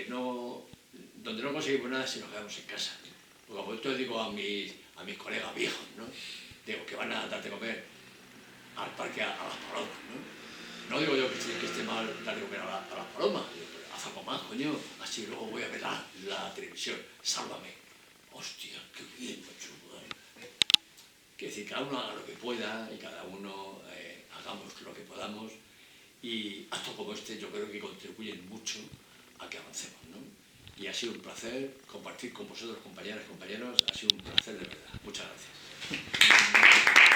¿no? Donde no conseguimos nada si nos quedamos en casa, ¿no? Porque como yo digo a mis colegas viejos, ¿no?, digo que van a darte de comer al parque a las palomas, ¿no? No digo yo que esté mal darle de comer a las palomas, digo, pero haz algo más, coño, así luego voy a ver la televisión, sálvame. Hostia, qué bien, macho. Quiere decir, cada uno haga lo que pueda y cada uno hagamos lo que podamos y actos como este yo creo que contribuyen mucho a que avancemos, ¿no? Y ha sido un placer compartir con vosotros, compañeras, compañeros, ha sido un placer.